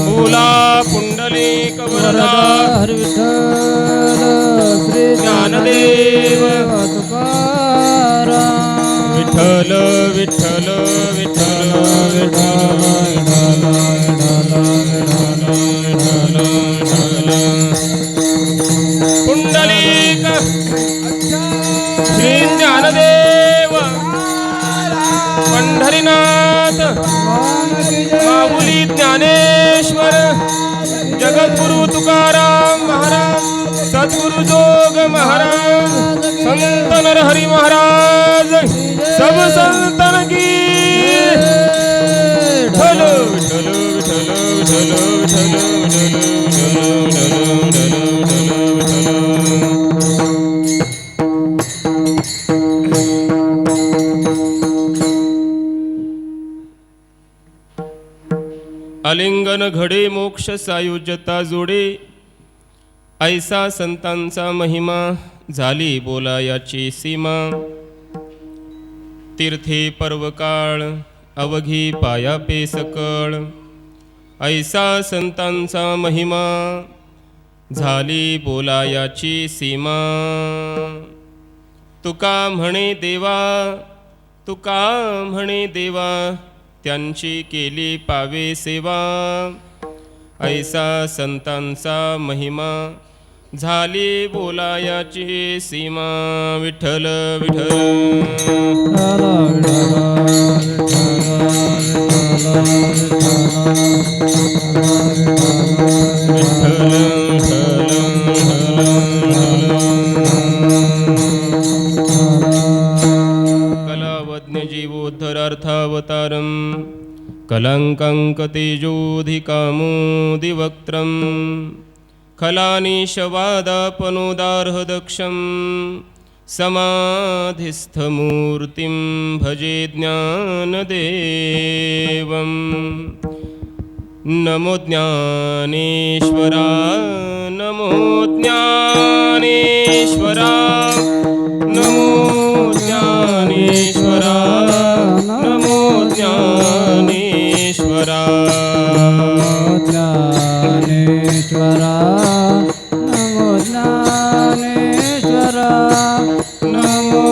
बोला पुंडलिक वरदा हर विठ्ठल श्री ज्ञानदेव तुकाराम विठ्ठल विठ्ठल विठ्ठल पुंडलिक श्री ज्ञानदेव पंढरीनाथ माऊली ज्ञानेश्वर जगद्गुरु तुकाराम महाराज सद्गुरु जोग महाराज संत नरहरी महाराज सब संतन की विठ्ठल विठ्ठल विठ्ठल विठ्ठल विठ्ठल आलिंगन घडे मोक्ष सायुज्यता जोडे ऐसा संतांचा महिमा झाली बोला याची सीमा तीर्थे पर्वकाळ अवघी पाया पे सकळ ऐसा संतांचा महिमा झाली बोला याची सीमा तुका म्हणे देवा त्यांची केली पावे सेवा ऐसा संतांचा महिमा झाली बोलायाची सीमा विठ्ठल कलावज्ञ जीवोद्धरार्थावतारम कलंकं तेजोधिकामोदिवक्त्रं खलानिशवादापनोदार्हदक्षं समाधिस्थमूर्तिं भजे ज्ञानदेवं नमो ज्ञानेश्वरा नमो ज्ञानेश्वरा नमो ज्ञानेश्वरा नमो ज्ञानेश्वरा ज्ञानेश्वरा नमो ज्ञानेश्वरा नमो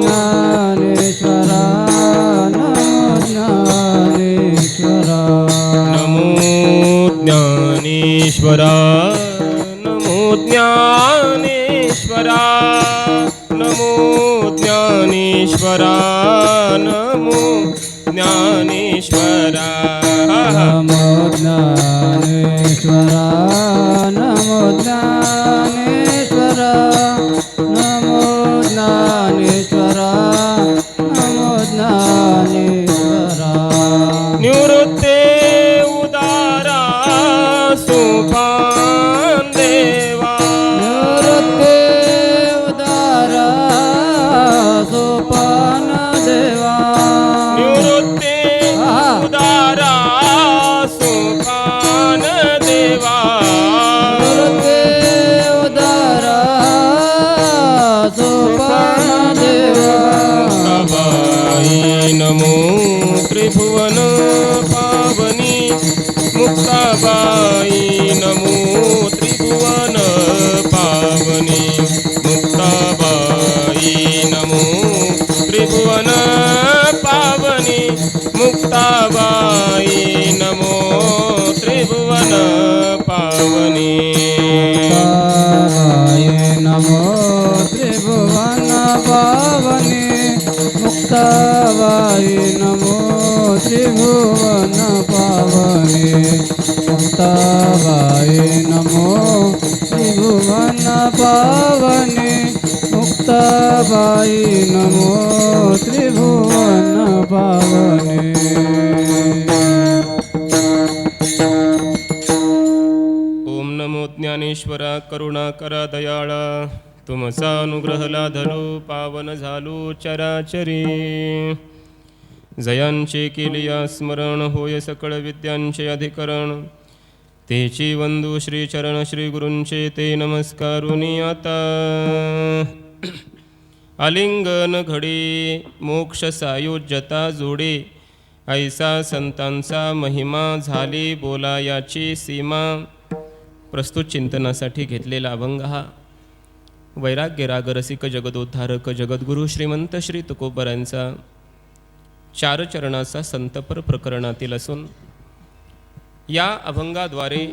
ज्ञानेश्वरा नमो ज्ञानेश्वरा नमो ज्ञानेश्वरा नमो ज्ञानेश्वरा नमो ज्ञानेश्वरा नमो ज्ञानेश्वरा नमो ज्ञानेश्वरा नमो ज्ञानेश्वरा नमो ज्ञानेश्वरा नमो ज्ञानेश्वरा निवृत्ते उदारा सोपान देवा निवृत्ते उदारा सोपान देवा निवृत्ते उदारा सोपान देवा निवृत्ते उदारा सोपान देवा मुक्ताबाई नमो त्रिभुवन पावनी मुक्ताबाई नमो त्रिभुवन पावनी मुक्ताबाई नमो त्रिभुवन पावनी मुक्ताबाई नमो त्रिभुवन पावनी मुक्ताबाई नमो त्रिभुवन पावनी मुक्ताबाई नमो त्रिभुवन पावनी मुक्ताबाई नमो त्रिभुवन पावनी ओम नमो ज्ञानेश्वरा करुणा करा दयाळा तुमचा अनुग्रह लाधलो पावन झालो चराचरी जयांचे केलिया स्मरण होय सकळ विद्यांचे अधिकरण तेची वंदू श्री चरण श्री गुरूंचे ते नमस्कारुनी आता आलिंगन घडी मोक्ष सायुज्यता जोडे ऐसा संतांचा महिमा झाली बोला याची सीमा. प्रस्तुत चिंतनासाठी घेतलेला अभंग हा वैराग्य रागरसिक जगदोद्धारक जगद्गुरु श्रीमंत श्री तुकोबरांचा चार चरणाचा संतपर प्रकरणातील असून या अभंगाद्वारे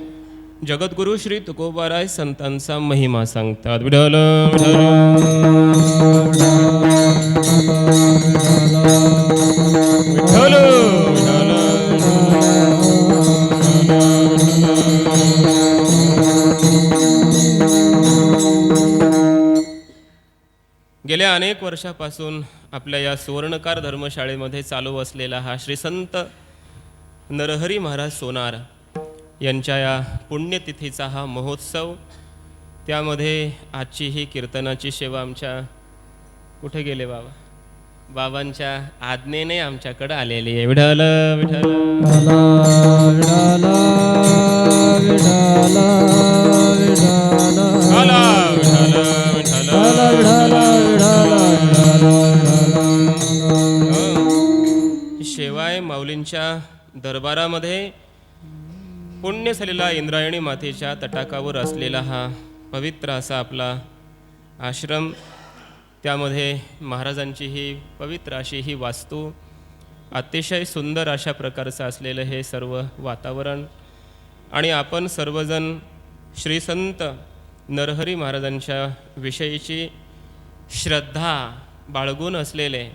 जगद्गुरु श्री तुकोबाराय संतांचा महिमा सांगतात. विठ्ठल विठ्ठल गेल्या अनेक वर्षापासून आपल्या या सुवर्णकार धर्मशाळेमध्ये चालू असलेला हा श्री संत नरहरी महाराज सोनार यांच्या या पुण्यतिथीचा हा महोत्सव, त्यामध्ये आजची ही कीर्तनाची सेवा आमच्या कुठे गेले बाबा बाबांच्या आज्ञेने आमच्याकडे आलेली आहे. विठ्ठल विठ्ठल शेवाय माऊलींच्या दरबारामध्ये पुण्य झालेला इंद्रायणी मातेच्या तटाकावर असलेला हा पवित्र असा आपला आश्रम, त्यामध्ये महाराजांची ही पवित्र अशी ही वास्तू, अतिशय सुंदर अशा प्रकारचं असलेलं हे सर्व वातावरण आणि आपण सर्वजण श्री संत नरहरी महाराजांच्या विषयीची श्रद्धा बाळगून असलेले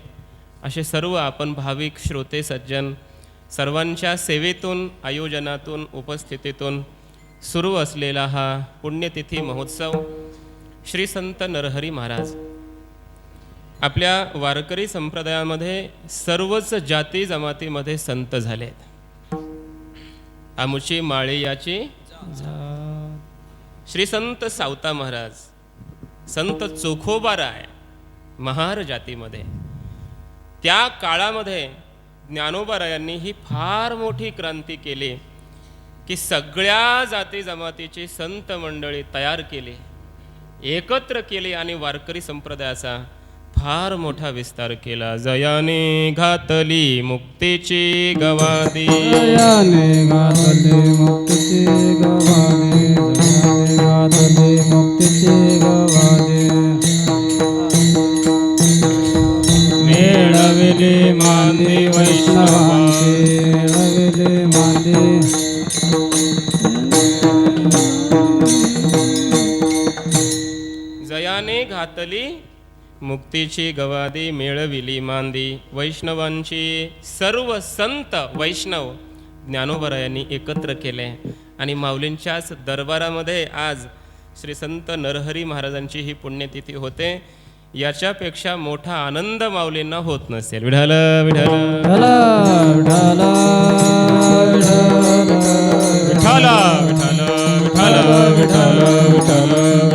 असे सर्व आपण भाविक श्रोते सज्जन सर्वांच्या सेवेतून आयोजनातून उपस्थितीतून सुरू असलेला हा पुण्यतिथी महोत्सव श्री संत नरहरी महाराज. आपल्या वारकरी संप्रदायामध्ये सर्वच जाती जमातीमध्ये संत झालेत. आमुची माळी याची श्री संत सावता महाराज, संत चोखोबाराय महार जातीमध्ये, त्या काळामध्ये ज्ञानोबारायांनी ही फार मोठी क्रांती केली की सगळ्या जाती जमातीची संत मंडळी तयार केली, एकत्र केली आणि वारकरी संप्रदायाचा फार मोठा विस्तार केला. जयाने घातली मुक्तीची गवादी, जयाने घातली मुक्तीची गवादी, जयाने घातली मुक्तीची गवादी, मिळविली मांदी वैष्णवांची, मिळविली मांदी जयाने घातली मुक्तीची गवादी मिळविली मांदी वैष्णवांची. सर्व संत वैष्णव ज्ञानोबारायांनी एकत्र केले आणि माऊलींच्याच दरबारामध्ये आज श्री संत नरहरी महाराजांची ही पुण्यतिथी होते. याच्यापेक्षा मोठा आनंद माऊलींना होत नसेल. विठ्ठल विठ्ठल विठ्ठल विठ्ठल विठ्ठल विठ्ठल विठ्ठल.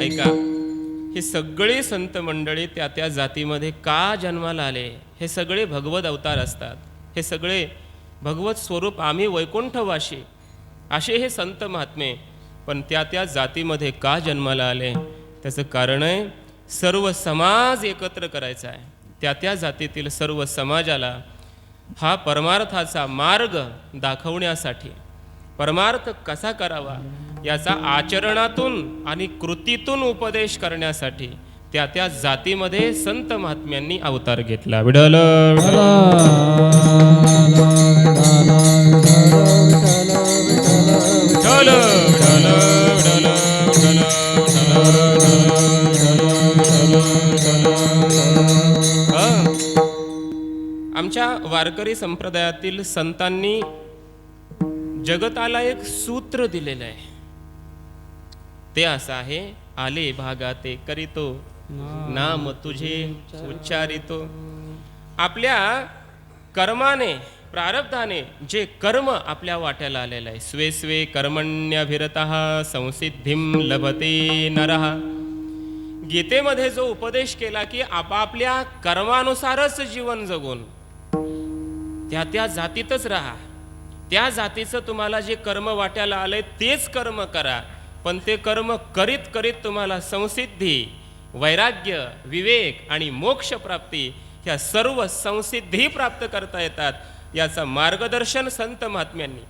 ऐका, ही सगळी संत मंडळी त्या त्या जातीमध्ये का जन्माला आले? हे सगळे भगवत अवतार असतात, हे सगळे भगवत स्वरूप आम्ही वैकुंठवाशी असे हे संत महात्मे, पण त्या त्या जातीमध्ये का जन्माला आले? त्याचं कारण आहे सर्व समाज एकत्र करायचा आहे. त्या त्या जातीतील सर्व समाजाला हा परमार्थाचा मार्ग दाखवण्यासाठी, परमार्थ कसा करावा याचा आचरणातून आणि कृतीतून उपदेश करण्यासाठी त्या त्या जातीमध्ये संत महात्म्यांनी अवतार घेतला. विठ्ठल आमच्या वारकरी संप्रदायातील संतांनी जगताला एक सूत्र दिलेलं आहे. ते असं आहे, आले भागाते करीतो नाम तुझे उच्चारितो. आपल्या कर्माने प्रारब्धाने जे कर्म आपल्या वाट्याला आलेलं आहे, स्वे स्वे कर्मण्यभिरतः संसिद्धिं लभते नरः. गीतेमध्ये जो उपदेश केला की आपापल्या कर्मानुसारच जीवन जगून त्या त्या जातीतच राहा, त्या जातीचं तुम्हाला जे कर्म वाट्याला आलंय तेच कर्म करा, पण ते कर्म करीत करीत तुम्हाला संसिद्धी, वैराग्य, विवेक आणि मोक्ष प्राप्ती ह्या सर्व संसिद्धी प्राप्त करता येतात. याचं मार्गदर्शन संत महात्म्यांनी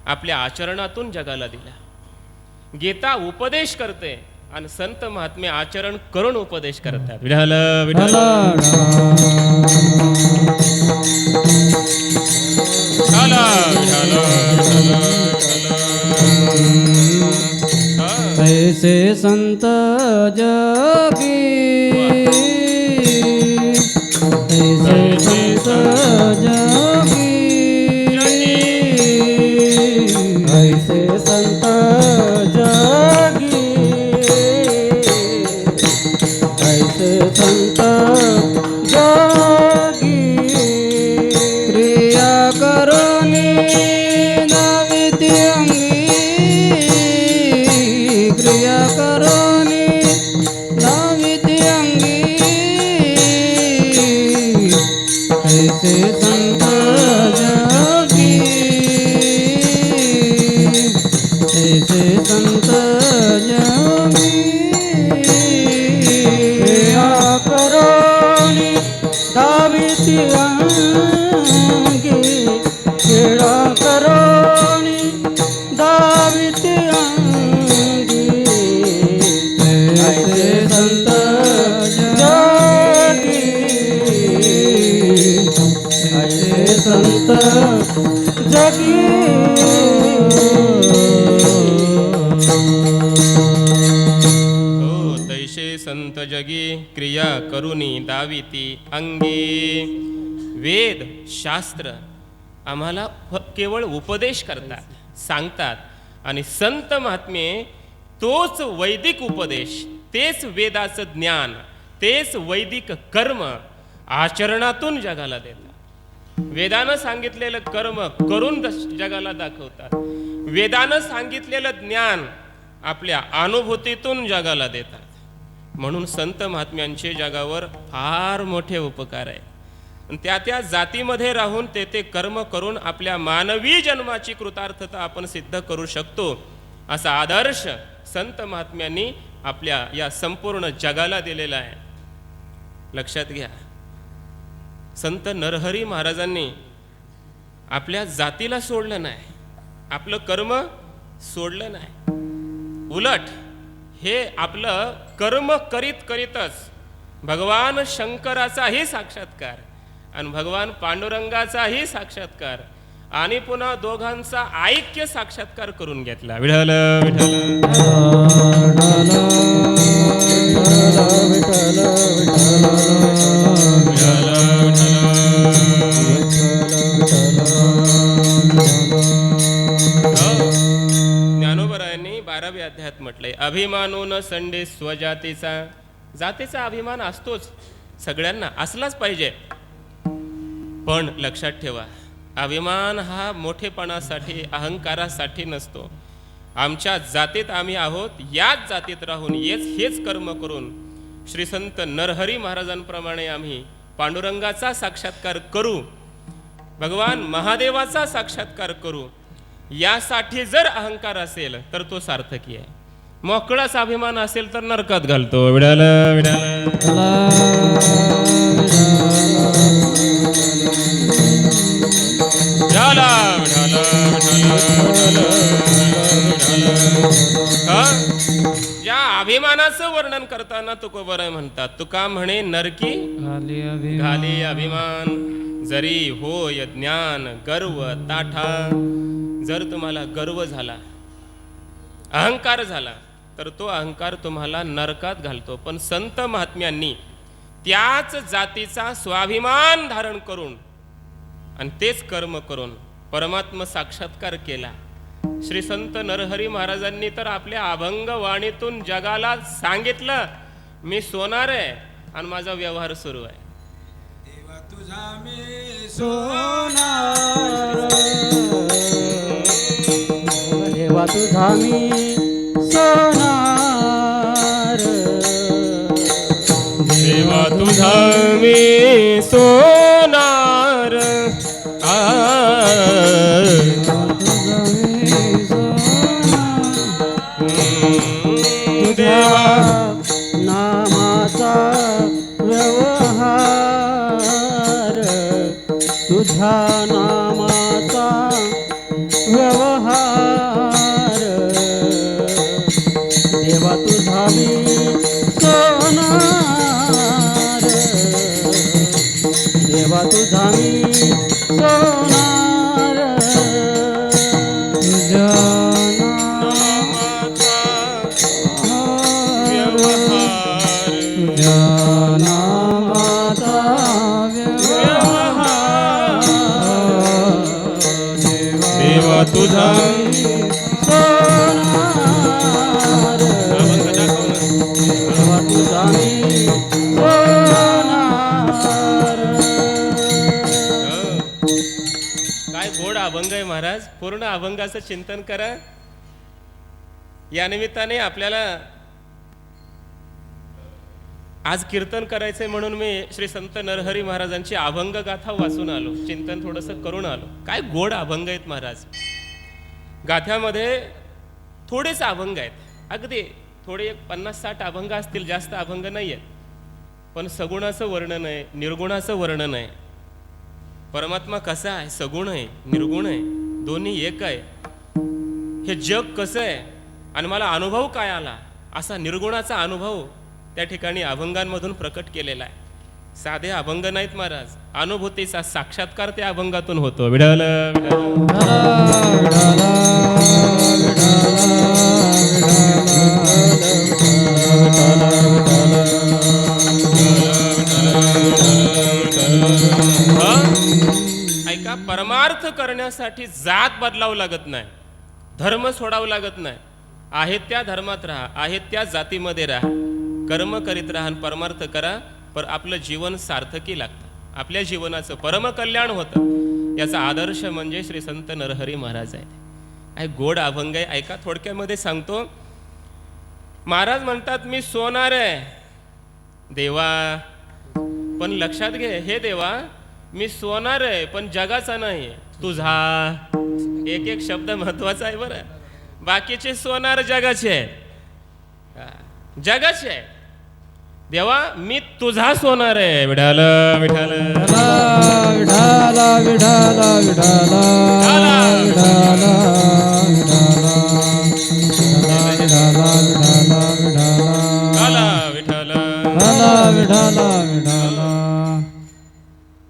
आपल्या आचरणातून जगाला दिला. गीता उपदेश करते आणि संत महात्मे आचरण करून उपदेश करतात. विठ्ठल विठ्ठल ऐसे संत जगी, ऐसे संत जगी, ऐसे संत जगी, ऐसे संत जगी, क्रिया करोनी नविती अंगी, क्रिया करोनी नविती अंगी, ऐसे संत जगी, ऐसे संत जगी, क्रिया करोनी दाविती अंगी, क्रिया करोनी दाविती अंगी, ऐसे संत जगी, ऐसे संत जगी. हो तैसे संत जगी क्रिया करुनी दाविती अंगी. वेद शास्त्र आम्हाला केवळ उपदेश करतात, सांगतात, आणि संत महात्मे तोच वैदिक उपदेश, तेच वेदाचं ज्ञान, तेच वैदिक कर्म आचरणातून जगाला देतात. वेदानं सांगितलेलं कर्म करून जगाला दाखवतात. वेदानं सांगितलेलं ज्ञान आपल्या अनुभूतीतून जगाला देतात. म्हणून संत महात्म्यांचे जगावर फार मोठे उपकार आहे. त्या त्या जातीमध्ये राहून ते ते कर्म करून आपल्या मानवी जन्माची कृतार्थता आपण सिद्ध करू शकतो, असा आदर्श संत महात्म्यांनी आपल्या या संपूर्ण जगाला दिलेला आहे. लक्षात घ्या, संत नरहरी महाराजांनी आपल्या जातीला सोडलं नाही, आपलं कर्म सोडलं नाही. उलट हे आपलं कर्म करीत करीतच भगवान शंकराचाही साक्षात्कार आणि भगवान पांडुरंगाचाही साक्षात्कार आणि पुन्हा दोघांचा ऐक्य साक्षात्कार करून घेतला. विठ्ठल विठ्ठल ज्ञानोबरायांनी 12व्या अध्यायात म्हटलंय, अभिमानो न संडे स्वजातीचा. जातीचा अभिमान असतोच, सगळ्यांना असलाच पाहिजे. पण लक्षात ठेवा, अभिमान हा मोठेपणासाठी, अहंकारासाठी नसतो. आमच्या जातीत आम्ही आहोत, याच जातीत राहून हेच कर्म करून श्री संत नरहरी महाराजांप्रमाणे आम्ही पांडुरंगाचा साक्षात्कार करू, भगवान महादेवाचा साक्षात्कार करू. यासाठी जर अहंकार असेल तर तो सार्थकी आहे. मोकळाच अभिमान असेल तर नरकात घालतो. विडाल या अभिमानाचं वर्णन करताना तुकोबराय म्हणतात, तुका म्हणे नरकी घाली अभिमान, जरी होय ज्ञान गर्व ताठा. जर तुम्हाला गर्व झाला, अहंकार झाला, तर तो अहंकार तुम्हाला नरकात घालतो. पण संत महात्म्यांनी त्याच जातीचा स्वाभिमान धारण करून आणि तेच कर्म करून परमात्म साक्षात्कार केला. श्री संत नरहरी महाराजांनी तर आपल्या अभंग वाणीतून जगाला सांगितलं, मी सोनार आहे आणि माझा व्यवहार सुरू आहे. देवा तुझा मी सोनार देवा तुझा मी सोनार देवा तुझा मी सोनार आ देवा नामाचा व्यवहार तुझ्या नामाचा व्यवहार देवा तुझा मी सोनार देवा तुझा मी सोनार तुझ्या नामाचा देवा तुझा सोनार देवा तुझा मी सोनार काय गोड अभंग आहे महाराज. पूर्ण अभंगाचं चिंतन करा. या निमित्ताने आपल्याला आज कीर्तन करायचंय म्हणून मी श्री संत नरहरी महाराजांची अभंग गाथा वाचून आलो. चिंतन थोडंसं करून आलो. काय गोड अभंग आहेत महाराज. गाथ्यामध्ये थोडेच अभंग आहेत. अगदी थोडे 50-60 अभंग असतील, जास्त अभंग नाही आहेत. पण सगुणाचं वर्णन आहे, निर्गुणाचं वर्णन आहे. परमात्मा कसा आहे, सगुण आहे, निर्गुण आहे, दोन्ही एक आहे. हे जग कसं आहे आणि मला अनुभव काय आला, असा निर्गुणाचा अनुभव त्या ठिकाणी अभंगांमधून प्रकट केलेला आहे. साधे अभंग नाहीत महाराज. अनुभूतीचा साक्षात्कार त्या अभंगातून होतो. विढाल ऐका, परमार्थ करण्यासाठी जात बदलावं लागत नाही, धर्म सोडावं लागत नाही. आहेत त्या धर्मात राहा, आहेत त्या जातीमध्ये राहा, कर्म करीत राहा, परमार्थ करा. पर आपलं जीवन सार्थकी लागतं, आपल्या जीवनाचं परमकल्याण होतं. याचा आदर्श म्हणजे श्री संत नरहरी महाराज आहेत. काय गोड अभंग आहे. ऐका, थोडक्यामध्ये सांगतो. महाराज म्हणतात, मी सोनार आहे देवा, पण लक्षात घे हे देवा, मी सोनार आहे पण जगाचा नाही, तुझा. एक एक शब्द महत्वाचा आहे बरं. बाकीचे सोनार जगाचे आहे, जगाचे आहे. देवा, मी तुझा सोनार आहे. विठाल विठाल विठाल विठाल विठाल विठाल विठाल विठाल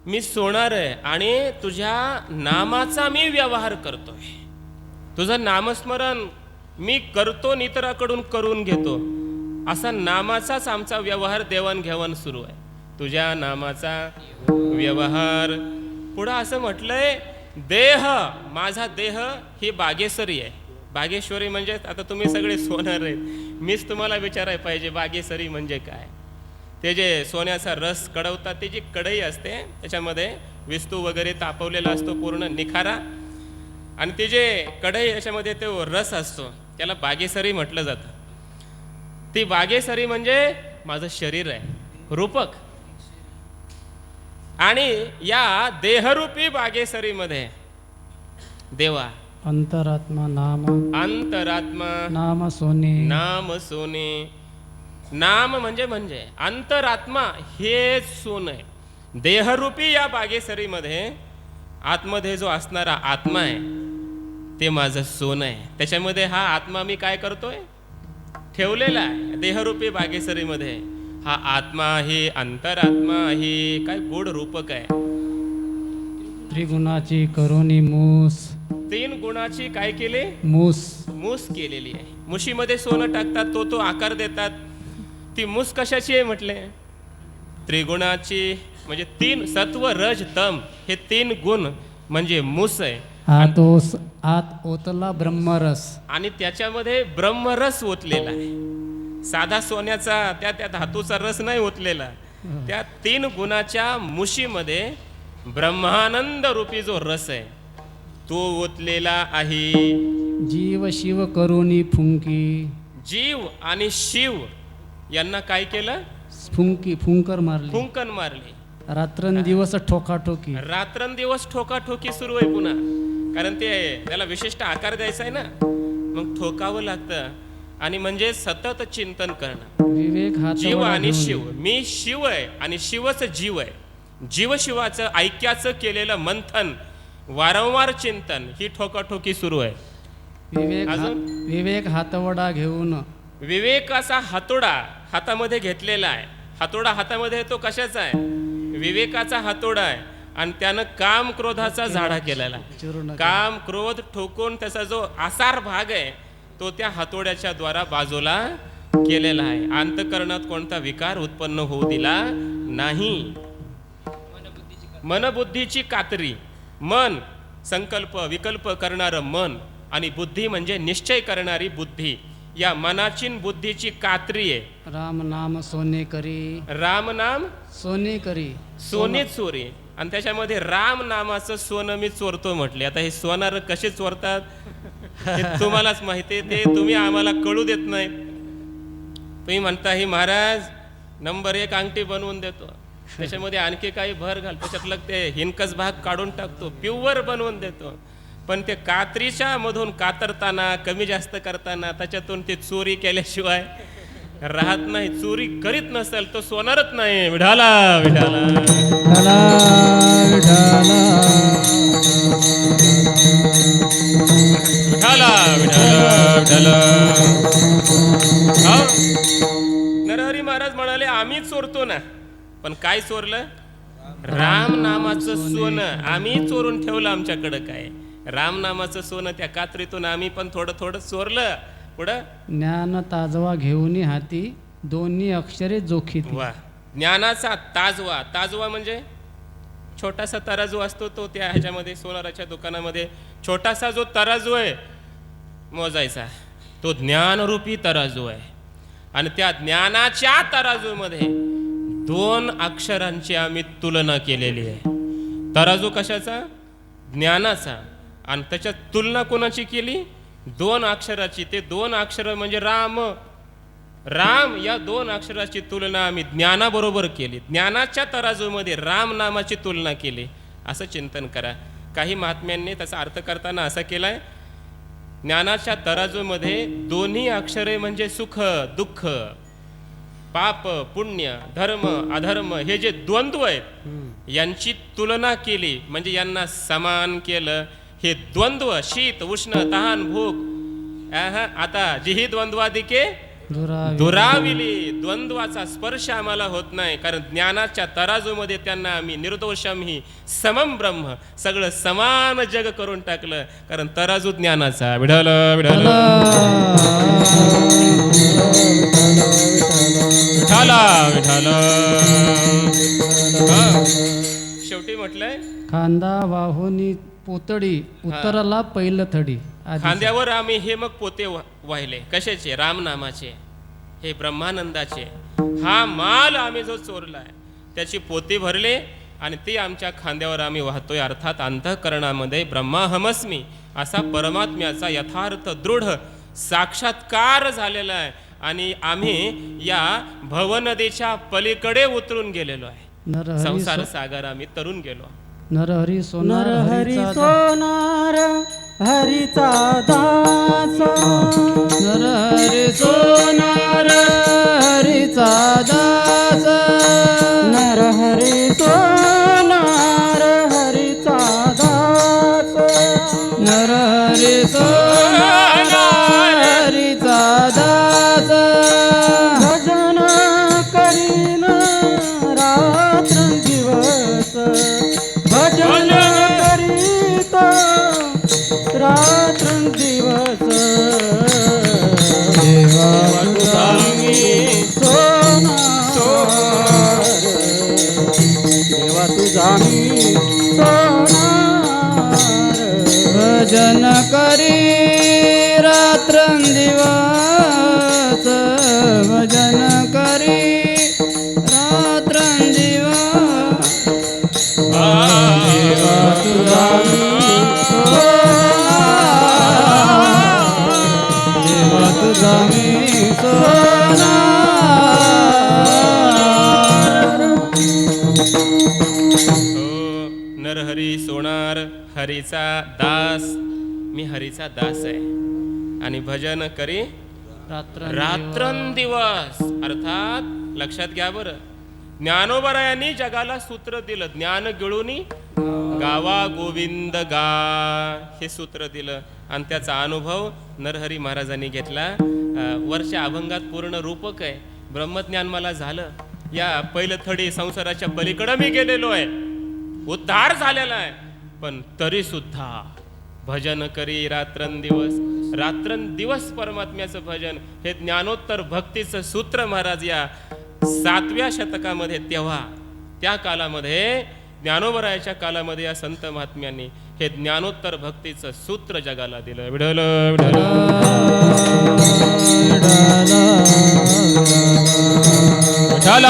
मी सोनार आहे आणि तुझ्या नामाचा मी व्यवहार करतोय. तुझं नामस्मरण मी करतो, नितराकडून करून घेतो. असा नामाचाच आमचा व्यवहार, देवाणघेवाण सुरू आहे. तुझ्या नामाचा व्यवहार. पुढं असं म्हटलंय, देह, माझा देह ही बागेसरी आहे. बागेश्वरी म्हणजे आता तुम्ही सगळे सोनार आहेत. मीच तुम्हाला विचारायला पाहिजे बागेसरी म्हणजे काय. ते जे सोन्याचा रस कडवतात, ती जी कढई असते त्याच्यामध्ये विस्तू वगैरे तापवलेला असतो, पूर्ण निखारा, आणि ते जे कढई याच्यामध्ये तो रस असतो त्याला बागेसरी म्हटलं जातं. ती बागेसरी म्हणजे माझं शरीर आहे, रूपक. आणि या देहरूपी बागेसरीमध्ये देवा, अंतरात्मा नाम, अंतरात्मा नाम सोने, नाम सोने. नाम म्हणजे अंतरात्मा हे सोनं आहे. देहरूपी या बागेसरीमध्ये आतमध्ये जो असणारा आत्मा आहे ते माझं सोनं आहे. त्याच्यामध्ये हा आत्मा मी काय करतोय, ठेवलेला आहे देहरूपी बागेसरीमध्ये. हा आत्मा आहे, अंतरात्मा आहे. काय गोड रूपक आहे. त्रिगुणाची करुणी मूस, 3 गुणाची काय केली, मूस मूस केलेली आहे. मुशीमध्ये सोनं टाकतात, तो आकार देतात. ती मूस कशाची आहे म्हटले, त्रिगुणाची. म्हणजे 3 सत्व रज तम हे 3 गुण म्हणजे मूस आहे. आत ओतला ब्रह्मरस, आणि त्याच्यामध्ये ब्रह्मरस ओतलेला आहे. साधा सोन्याचा त्या धातूचा रस नाही ओतलेला. त्या 3 गुणाच्या मुशीमध्ये ब्रह्मानंद रूपी जो रस आहे तो ओतलेला आहे. जीव शिव करुणी फुंकी. जीव आणि शिव यांना काय केलं? फुंकर मारली. फुंकन मारले. रात्रंदिवस ठोकाठोकी. रात्रंदिवस ठोकाठोकी सुरू आहे पुन्हा, कारण ते त्याला विशिष्ट आकार द्यायचा आहे ना, मग ठोकावं लागतं. आणि म्हणजे सतत चिंतन करणं. विवेक जीव हात आणि शिव, मी शिव आहे आणि शिवच जीव आहे. जीव शिवाचं ऐक्याचं केलेलं मंथन, वारंवार चिंतन, ही ठोकाठोकी सुरू आहे. विवेक हातवडा घेऊन. विवेकाचा हातोडा हातामध्ये घेतलेला आहे. हातोडा हातामध्ये तो कशाचा आहे? विवेकाचा हातोडा आहे. आणि त्यानं काम क्रोधाचा झाडा केलेला आहे. काम क्रोध ठोकून त्याचा जो आसार भाग आहे तो त्या हातोड्याच्या द्वारा बाजूला केलेला आहे. अंतःकरणात कोणता विकार उत्पन्न होऊ दिला नाही. मनबुद्धीची कातरी. मन संकल्प विकल्प करणारं मन आणि बुद्धी म्हणजे निश्चय करणारी बुद्धी. या मनाची बुद्धीची कात्री आहे. राम नाम सोने करी. राम नाम सोने करी. सोने चोरी. आणि त्याच्यामध्ये राम नामाचं सोनं मी चोरतो म्हटले. आता हे सोनार कसे चोरतात हे तुम्हालाच माहिती आहे. ते तुम्ही आम्हाला कळू देत नाही. तुम्ही म्हणता ही महाराज नंबर 1 अंगठी बनवून देतो, त्याच्यामध्ये आणखी काही भर घाल, त्याच्यातलं ते हिनकस भाग काढून टाकतो, प्युअर बनवून देतो. पण ते कात्रीच्या मधून कातरताना कमी जास्त करताना त्याच्यातून ते चोरी केल्याशिवाय राहत नाही. चोरी करीत नसेल तो सोनारच नाही. विढाला विढाला नरहरी महाराज म्हणाले आम्ही चोरतो ना, पण काय चोरलं? राम नामाचं सोनं आम्ही चोरून ठेवलं आमच्याकडं. काय राम नामाचं सोनं त्या कात्रीतून आम्ही पण थोडं थोडं चोरलं. पुढं ज्ञान ताजवा घेऊन हाती दोन्ही अक्षरे जोखीत. वा. ज्ञानाचा ताजवा. ताजवा म्हणजे छोटासा तराजू असतो तो त्या ह्याच्यामध्ये सोनाराच्या दुकानामध्ये छोटासा जो तराजू आहे मोजायचा तो ज्ञानरूपी तराजू आहे. आणि त्या ज्ञानाच्या तराजूमध्ये 2 अक्षरांची आम्ही तुलना केलेली आहे. तराजू कशाचा? ज्ञानाचा. आणि त्याच्यात तुलना कोणाची केली? 2 अक्षराची. ते 2 अक्षर म्हणजे राम. राम या 2 अक्षराची तुलना आम्ही ज्ञानाबरोबर केली. ज्ञानाच्या तराजूमध्ये राम नामाची तुलना केली. असं चिंतन करा. काही महात्म्यांनी त्याचा अर्थ करताना असा केलाय, ज्ञानाच्या तराजूमध्ये दोन्ही अक्षरे म्हणजे सुख दुःख, पाप पुण्य, धर्म अधर्म, हे जे द्वंद्व आहेत यांची तुलना केली. म्हणजे यांना समान केलं. हे द्वंद्व शीत उष्ण तहान भूक आता जी ही द्वंद्वादिके दुराविली. द्वंद्वाचा स्पर्श आम्हाला होत नाही, कारण ज्ञानाच्या तराजूमध्ये त्यांना आम्ही निर्दोषम ही समम ब्रह्म सगळं समान जग करून टाकलं, कारण तराजू ज्ञानाचा. विढल विढल विठाला विठाला. शेवटी म्हटलंय खांदा वाहुनी पोतडी उतरला पहिलं थडी. खांद्यावर आम्ही हे मग पोते वाहिले. कशाचे? रामनामाचे, हे ब्रह्मानंदाचे. हा माल आम्ही जो चोरलाय त्याची पोते भरले आणि ती आमच्या खांद्यावर आम्ही वाहतोय. अर्थात अंतःकरणामध्ये ब्रह्माहमस्मी असा परमात्म्याचा यथार्थ दृढ साक्षात्कार झालेला आहे. आणि आम्ही या भवनदीच्या पलीकडे उतरून गेलेलो आहे. संसार सागर आम्ही तरून गेलो. नरहरी सोनार हरी सोनार हरीचा दास. नरहरी सोनार हरीचा दास. नरहरी सोनार हरीचा दास. नरहरी सोनार हरीचा दास. भजन करीन रात्रंदिवस. भजन करीत रात्रंदिवस. देवा तुझा मी सोनार. देवा तुझा मी सोनार. भजन करी रात्रंदिवस. भजन करी रात्रंदिवस. तुझा मी सोनार. हो नरहरी सोनार हरीचा दास. मी हरीचा दास आहे आणि भजन करी रात्रंदिवस. अर्थात लक्षात घ्या बरं, ज्ञानोबरायांनी जगाला सूत्र दिलं. ज्ञान गिळूनी गावा गोविंद गा हे सूत्र दिलं आणि त्याचा अनुभव नरहरी महाराजांनी घेतला. वरच्या अभंगात पूर्ण रूपक आहे. ब्रह्मज्ञान मला झालं, या पहिलं थडी संसाराच्या पलीकडे मी गेलेलो आहे, उद्धार झालेला आहे, पण तरी सुद्धा भजन करी रात्रंदिवस. रात्रंदिवस परमात्म्याचं भजन हे ज्ञानोत्तर भक्तीचं सूत्र महाराज या 7व्या शतकामध्ये तेव्हा त्या कालामध्ये ज्ञानोबरायाच्या कालामध्ये या संत महात्म्यांनी हे ज्ञानोत्तर भक्तीचं सूत्र जगाला दिलं. विठ्ठल विठ्ठल विठ्ठल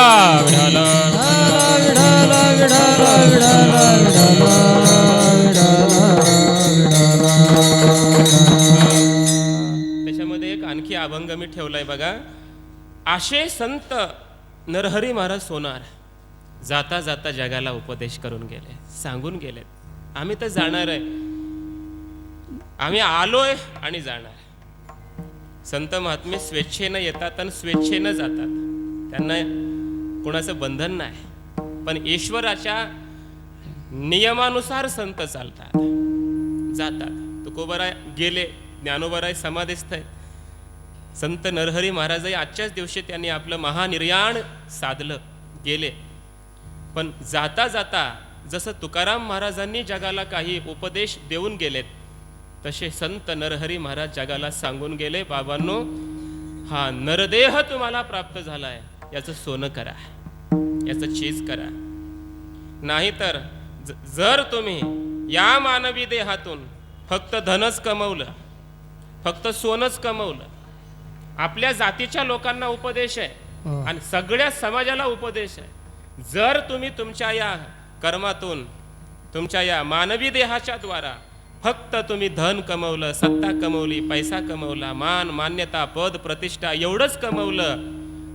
त्याच्यामध्ये एक आणखी अभंग मी ठेवलाय बघा. आशे संत नरहरी महाराज सोनार जाता जाता जगाला उपदेश करून गेले, सांगून गेले, आम्ही तर जाणार आहे, आम्ही आलोय आणि जाणार. संत महात्मे स्वेच्छेनं येतात आणि स्वेच्छेनं जातात, त्यांना कोणाचं बंधन नाही, पण ईश्वराच्या नियमानुसार संत चालतात, जातात. तुकोबराय गेले, ज्ञानोबराय समाधीस्थ आहेत. संत नरहरी महाराजही आजच्याच दिवशी त्यांनी आपलं महानिर्याण साधलं, गेले. पण जाता जाता जसं तुकाराम महाराजांनी जगाला काही उपदेश देऊन गेलेत, तसे संत नरहरी महाराज जगाला सांगून गेले, बाबांनो, हा नरदेह तुम्हाला प्राप्त झालाय, याचं सोनं करा, याचं चीज करा. नाहीतर जर तुम्ही या मानवी देहातून फक्त धनच कमवलं, फक्त सोनच कमवलं, आपल्या जातीच्या लोकांना उपदेश आहे आणि सगळ्या समाजाला उपदेश आहे, जर तुम्ही तुमच्या या कर्मातून, तुमच्या या मानवी देहाच्या द्वारा फक्त तुम्ही धन कमवलं, सत्ता कमवली, पैसा कमवला, मान मान्यता पद प्रतिष्ठा एवढंच कमवलं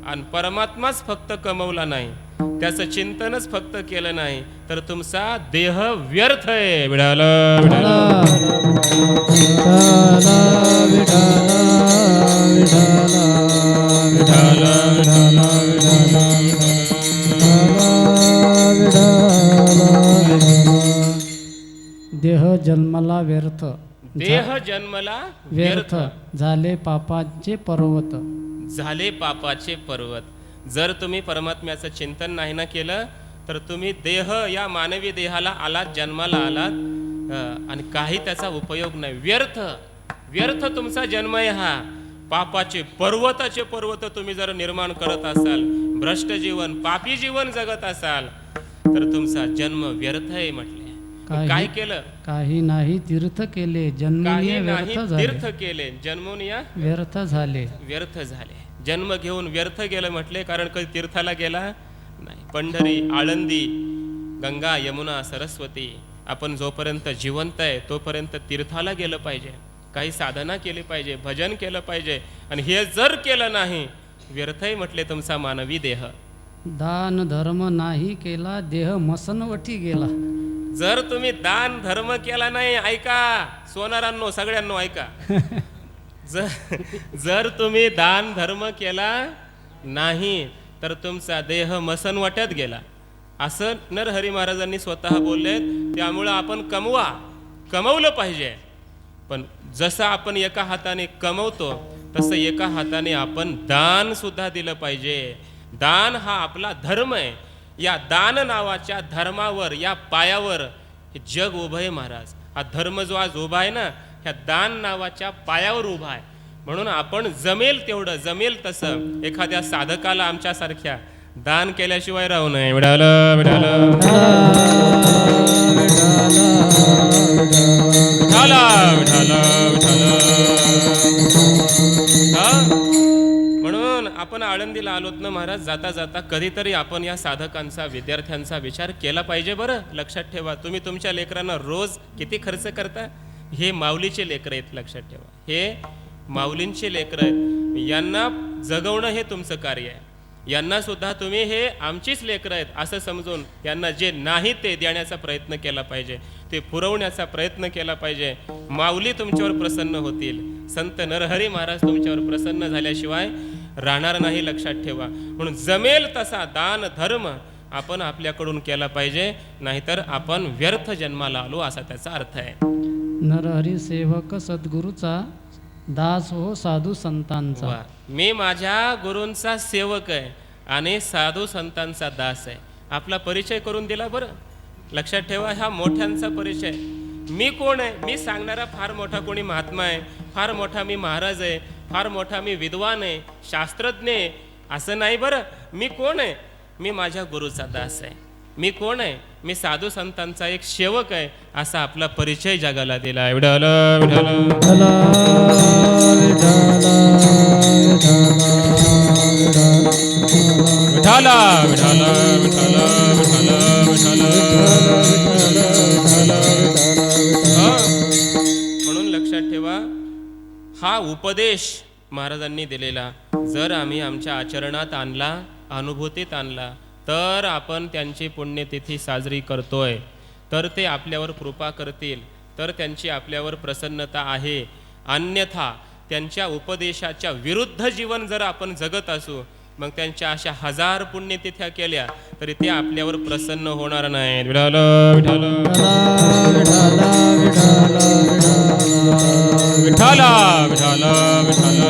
आणि परमात्माच फक्त कमवला नाही, त्याचं चिंतनच फक्त केलं नाही, तर तुमचा देह व्यर्थ आहे. विठाल देह जन्मला व्यर्थ, देह जन्मला व्यर्थ झाले पापाचे पर्वत. झाले पापाचे पर्वत. जर तुम्ही परमात्म्याचं चिंतन नाही ना केलं तर तुम्ही देह या मानवी देहाला आलात, जन्माला आलात आणि काही त्याचा उपयोग नाही, व्यर्थ व्यर्थ तुमचा जन्म आहे हा. पापाचे पर्वताचे पर्वत तुम्ही जर निर्माण करत असाल, भ्रष्ट जीवन पापी जीवन जगत असाल, तर तुमचा जन्म व्यर्थ आहे म्हटले. काय केलं? काही नाही तीर्थ केले, जन्मनीय व्यर्थ झाले. तीर्थ केले, जन्मून या व्यर्थ झाले. व्यर्थ झाले. जन्म घेऊन व्यर्थ गेलं म्हटले, कारण कधी तीर्थाला गेला नाही. पंढरी, आळंदी, गंगा, यमुना, सरस्वती, आपण जोपर्यंत जिवंत आहे तोपर्यंत तीर्थाला गेलं पाहिजे, काही साधना केली पाहिजे, भजन केलं पाहिजे, आणि हे जर केलं नाही व्यर्थ आहे म्हटले तुमचा मानवी देह. दान धर्म नाही केला, देह मसनवटी गेला. जर तुम्ही दान धर्म केला नाही, ऐका सोनारांनो, सगळ्यांनो ऐका, जर तुम्ही दान धर्म केला नाही तर तुमचा देह मसनवट्यात गेला, असं नरहरी महाराजांनी स्वतः बोलले. त्यामुळं आपण कमवलं पाहिजे, पण जसं आपण एका हाताने कमवतो तसं एका हाताने आपण दान सुद्धा दिलं पाहिजे. दान हा आपला धर्म आहे. या दान नावाच्या धर्मावर, या पायावर हे जग उभं आहे महाराज. हा धर्म जो आज उभा आहे ना, ह्या दान नावाच्या पायावर उभा आहे. म्हणून आपण जमेल तेवढं, जमेल तसं एखाद्या साधकाला आमच्यासारख्या दान केल्याशिवाय राहू नये. विठाल विठाल विठाल विठाल. म्हणून आपण आळंदीला आलोत ना महाराज, जाता जाता कधीतरी आपण या साधकांचा, विद्यार्थ्यांचा विचार केला पाहिजे. बरं लक्षात ठेवा, तुम्ही तुमच्या लेकरांना रोज किती खर्च करता? हे माऊलीचे लेकर आहेत, लक्षात ठेवा. हे माऊलींची लेकरं आहेत, यांना जगवणं हे तुमचं कार्य आहे. यांना सुद्धा तुम्ही हे आमचीच लेकरं आहेत असं समजून यांना जे नाही ते देण्याचा प्रयत्न केला पाहिजे, ते पुरवण्याचा प्रयत्न केला पाहिजे. माऊली तुमच्यावर प्रसन्न होतील, संत नरहरी महाराज तुमच्यावर प्रसन्न झाल्याशिवाय राहणार नाही, लक्षात ठेवा. म्हणून जमेल तसा दान धर्म आपण आपल्याकडून केला पाहिजे, नाहीतर आपण व्यर्थ जन्माला आलो असा त्याचा अर्थ आहे. नरहरी सेवक सद्गुरूचा, दास हो साधू संतांचा. वा, मी माझ्या गुरूंचा सेवक आहे आणि साधू संतांचा दास आहे. आपला परिचय करून दिला बरं. लक्षात ठेवा, हा मोठ्यांचा परिचय. मी कोण आहे? मी सांगणारा फार मोठा कोणी महात्मा आहे, फार मोठा मी महाराज आहे, फार मोठा मी विद्वान आहे, शास्त्रज्ञ आहे, असं नाही बरं. मी कोण आहे? मी माझ्या गुरुचा दास आहे. मी कोण आहे? मी साधू संतांचा एक सेवक आहे, असा आपला परिचय जगाला दिला. विठ्ठल विठ्ठल विठ्ठला विठ्ठल विठ्ठल विठ्ठल विठ्ठल. म्हणून लक्षात ठेवा, हा उपदेश महाराजांनी दिलेला जर आम्ही आमच्या आचरणात आणला, अनुभूतीत आणला, तर आपण त्यांची पुण्यतिथी साजरी करतोय, तर ते आपल्यावर कृपा करतील, तर त्यांची आपल्यावर प्रसन्नता आहे. अन्यथा त्यांच्या उपदेशाच्या विरुद्ध जीवन जर आपण जगत असू, मग त्यांच्या अशा 1000 पुण्यतिथ्या केल्या तरी ते आपल्यावर प्रसन्न होणार नाहीत. विठ्ठल विठ्ठल विठ्ठल विठ्ठल.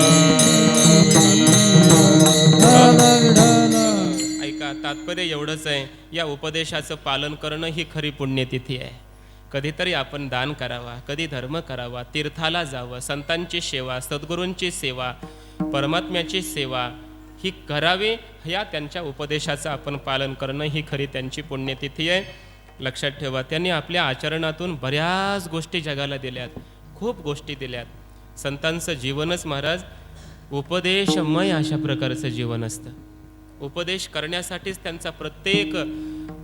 ऐका, तात्पर्य एवढंच आहे, या उपदेशाचं पालन करणं ही खरी पुण्यतिथी आहे. कधीतरी आपण दान करावा, कधी धर्म करावा, तीर्थाला जावं, संतांची सेवा, सद्गुरूंची सेवा, परमात्म्याची सेवा ही करावी. या त्यांच्या उपदेशाचं आपण पालन करणं ही खरी त्यांची पुण्यतिथी आहे. लक्षात ठेवा, त्यांनी आपल्या आचरणातून बऱ्याच गोष्टी जगाला दिल्यात, खूप गोष्टी दिल्यात. संतांचं जीवनच महाराज उपदेशमय अशा प्रकारचं जीवन असतं. उपदेश करण्यासाठीच त्यांचा प्रत्येक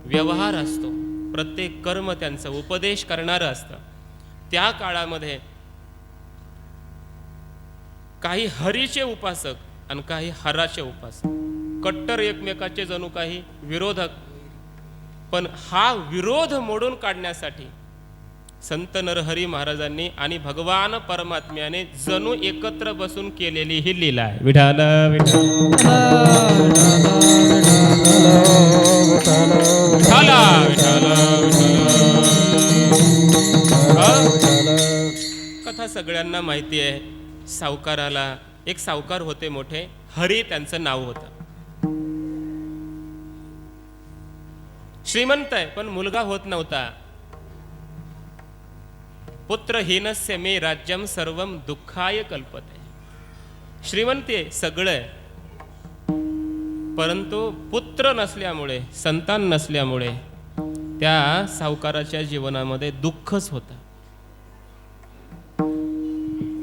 व्यवहार असतो, प्रत्येक कर्म त्यांचं उपदेश करणारं असतं. त्या काळामध्ये काही हरीचे उपासक आणि काही हराचे उपासक, कट्टर एकमेकाचे जणू काही विरोधक. पण हा विरोध मोडून काढण्यासाठी संत नरहरी महाराजांनी आणि भगवान परमात्म्याने जणू एकत्र बसून केलेली ही लीला आहे. विठ्ठल कथा सगळ्यांना माहिती आहे. सावकाराला एक सावकार होते मोठे, हरी त्यांचं नाव होतं. श्रीमंत आहे पण मुलगा होत नव्हता. पुत्रहीनस्य मे राज्यम सर्वम दुःखाय कल्पते. श्रीमंती आहे, सगळं आहे, परंतु पुत्र नसल्यामुळे, संतान नसल्यामुळे त्या सावकाराच्या जीवनामध्ये दुःखच होतं.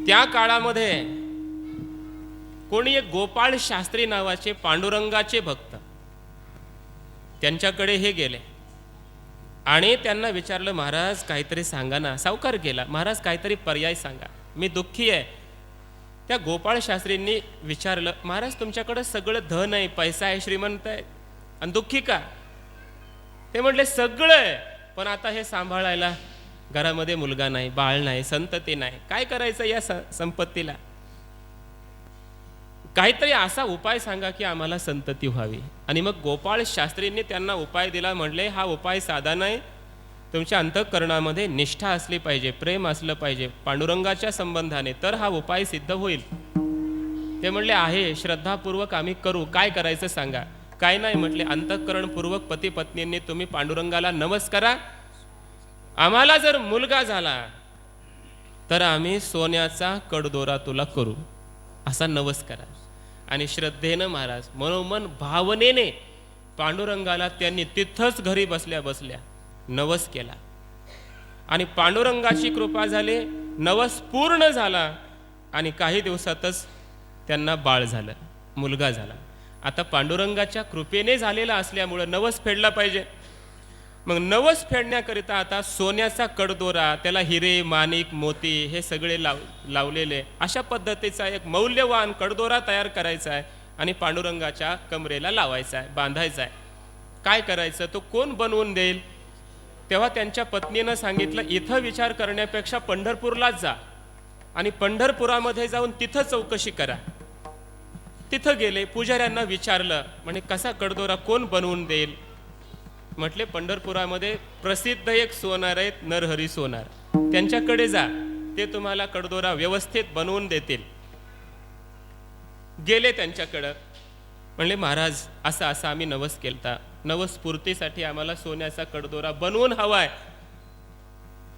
त्या काळामध्ये कोणी एक गोपाळ शास्त्री नावाचे पांडुरंगाचे भक्त त्यांच्याकडे हे गेले आणि त्यांना विचारलं, महाराज काहीतरी सांगा ना. सावकार गेला, महाराज काहीतरी पर्याय सांगा, मी दुःखी आहे. त्या गोपाळ शास्त्रींनी विचारलं, महाराज तुमच्याकडे सगळं धन आहे, पैसा आहे, श्रीमंत आहे, आणि दुःखी का? ते म्हटले सगळं आहे, पण आता हे सांभाळायला घरामध्ये मुलगा नाही, बाळ नाही, संतती नाही, काय करायचं या संपत्तीला? काहीतरी असा उपाय सांगा की आम्हाला संतती व्हावी. आणि मग गोपाळ शास्त्रींनी त्यांना उपाय दिला. म्हणले, हा उपाय साधा नाही, तुमच्या अंतःकरणामध्ये निष्ठा असली पाहिजे, प्रेम असलं पाहिजे पांडुरंगाच्या संबंधाने, तर हा उपाय सिद्ध होईल. ते म्हणले, आहे, श्रद्धापूर्वक आम्ही करू, काय करायचं सांगा. काय नाही म्हटले, अंतःकरणपूर्वक पती पत्नींनी तुम्ही पांडुरंगाला नमस्कारा, आम्हाला जर मुलगा झाला तर आम्ही सोन्याचा कडदोरा तुला करू, असा नवस करा. आणि श्रद्धेनं महाराज मनोमन भावनेने पांडुरंगाला त्यांनी तिथंच घरी बसल्या बसल्या नवस केला. आणि पांडुरंगाची कृपा झाली, नवस पूर्ण झाला आणि काही दिवसातच त्यांना बाळ झालं, मुलगा झाला. आता पांडुरंगाच्या कृपेने झालेला असल्यामुळे नवस फेडला पाहिजे. मग नवस फेडण्याकरिता आता सोन्याचा कडदोरा, त्याला हिरे माणिक मोती हे सगळे लावलेले अशा पद्धतीचा एक मौल्यवान कडदोरा तयार करायचा आहे आणि पांडुरंगाच्या कमरेला लावायचा आहे, बांधायचा आहे. काय करायचं, तो कोण बनवून देईल? तेव्हा त्यांच्या पत्नीनं सांगितलं, इथं विचार करण्यापेक्षा पंढरपूरलाच जा आणि पंढरपुरामध्ये जाऊन तिथं चौकशी करा. तिथं गेले, पुजाऱ्यांना विचारलं, म्हणे कसा कडदोरा कोण बनवून देईल? म्हटले पंढरपुरामध्ये प्रसिद्ध एक सोनार आहेत, नरहरी सोनार, त्यांच्याकडे जा, ते तुम्हाला कडदोरा व्यवस्थित बनवून देतील. गेले त्यांच्याकडं, म्हणले महाराज असा असा आम्ही नवस केलता, नवस पूर्तीसाठी आम्हाला सोन्याचा कडदोरा बनवून हवाय,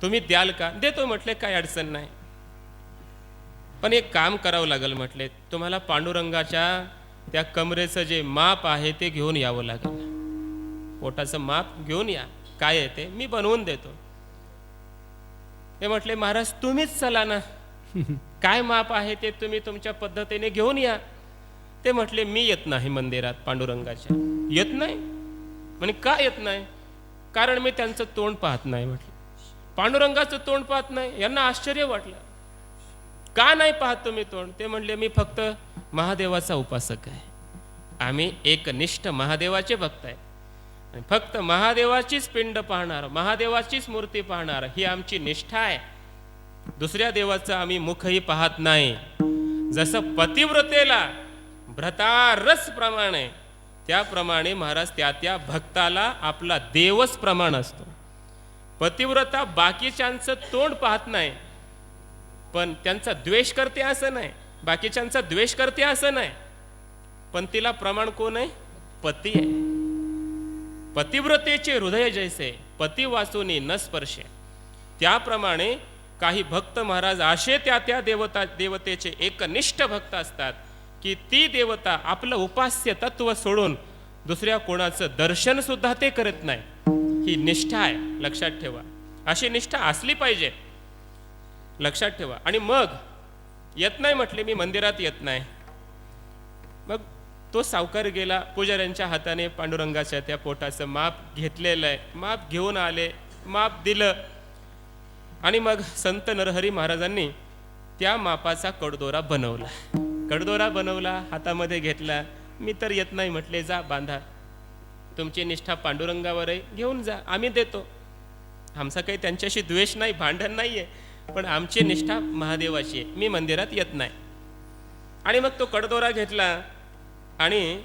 तुम्ही द्याल का? देतो म्हटले, काय अडचण नाही, पण एक काम करावं लागेल म्हटले, तुम्हाला पांडुरंगाच्या त्या कमरेचं जे माप आहे ते घेऊन यावं लागेल, पोटाचं माप घेऊन या, काय आहे ते मी बनवून देतो. ते म्हटले महाराज तुम्हीच चला ना, काय माप आहे ते तुम्ही तुमच्या पद्धतीने घेऊन या. ते म्हटले मी येत नाही मंदिरात पांडुरंगाच्या. येत नाही? म्हणे का येत नाही? कारण मी त्यांचं तोंड पाहत नाही. म्हटलं पांडुरंगाचं तोंड पाहत नाही? यांना आश्चर्य वाटलं, का नाही पाहत तुम्ही तोंड? ते म्हणले मी फक्त महादेवाचा उपासक आहे, आम्ही एकनिष्ठ महादेवाचे भक्त आहे, फक्त महादेवाचीच पिंड पाहणार, महादेवाचीच मूर्ती पाहणार, ही आमची निष्ठा आहे, दुसऱ्या देवाचं आम्ही मुखही पाहत नाही. जसं पतिव्रतेला भ्रतारस प्रमाणे, त्याप्रमाणे महाराज त्या त्या भक्ताला आपला देवच प्रमाण असतो. पतिव्रता बाकीच्यांचं तोंड पाहत नाही, पण त्यांचा द्वेष करते असं नाही, बाकीच्यांचा द्वेष करते असं नाही, पण तिला प्रमाण कोण आहे? पती आहे. पतिव्रतेचे हृदय जैसे पती वाचूनी न स्पर्शे, त्याप्रमाणे काही भक्त महाराज असे त्या त्या देवतेचे एकनिष्ठ भक्त असतात की ती देवता आपलं उपास्य तत्व सोडून दुसऱ्या कोणाचं दर्शन सुद्धा ते करत नाही. ही निष्ठा आहे, लक्षात ठेवा. अशी निष्ठा असली पाहिजे, लक्षात ठेवा. आणि मग येत नाही म्हटले, मी मंदिरात येत नाही. मग तो सावकार गेला, पुजाऱ्यांच्या हाताने पांडुरंगाच्या त्या पोटाचं माप घेतलेलं आहे, माप घेऊन आले, माप दिलं आणि मग संत नरहरी महाराजांनी त्या मापाचा कडदोरा बनवला. कडदोरा बनवला, हातामध्ये घेतला. मी तर येत नाही म्हटले, जा बांधा, तुमची निष्ठा पांडुरंगावर आहे, घेऊन जा, आम्ही देतो. आमचा काही त्यांच्याशी द्वेष नाही, भांडण नाही आहे, पण आमची निष्ठा महादेवाची आहे, मी मंदिरात येत नाही. आणि मग तो कडदोरा घेतला आणि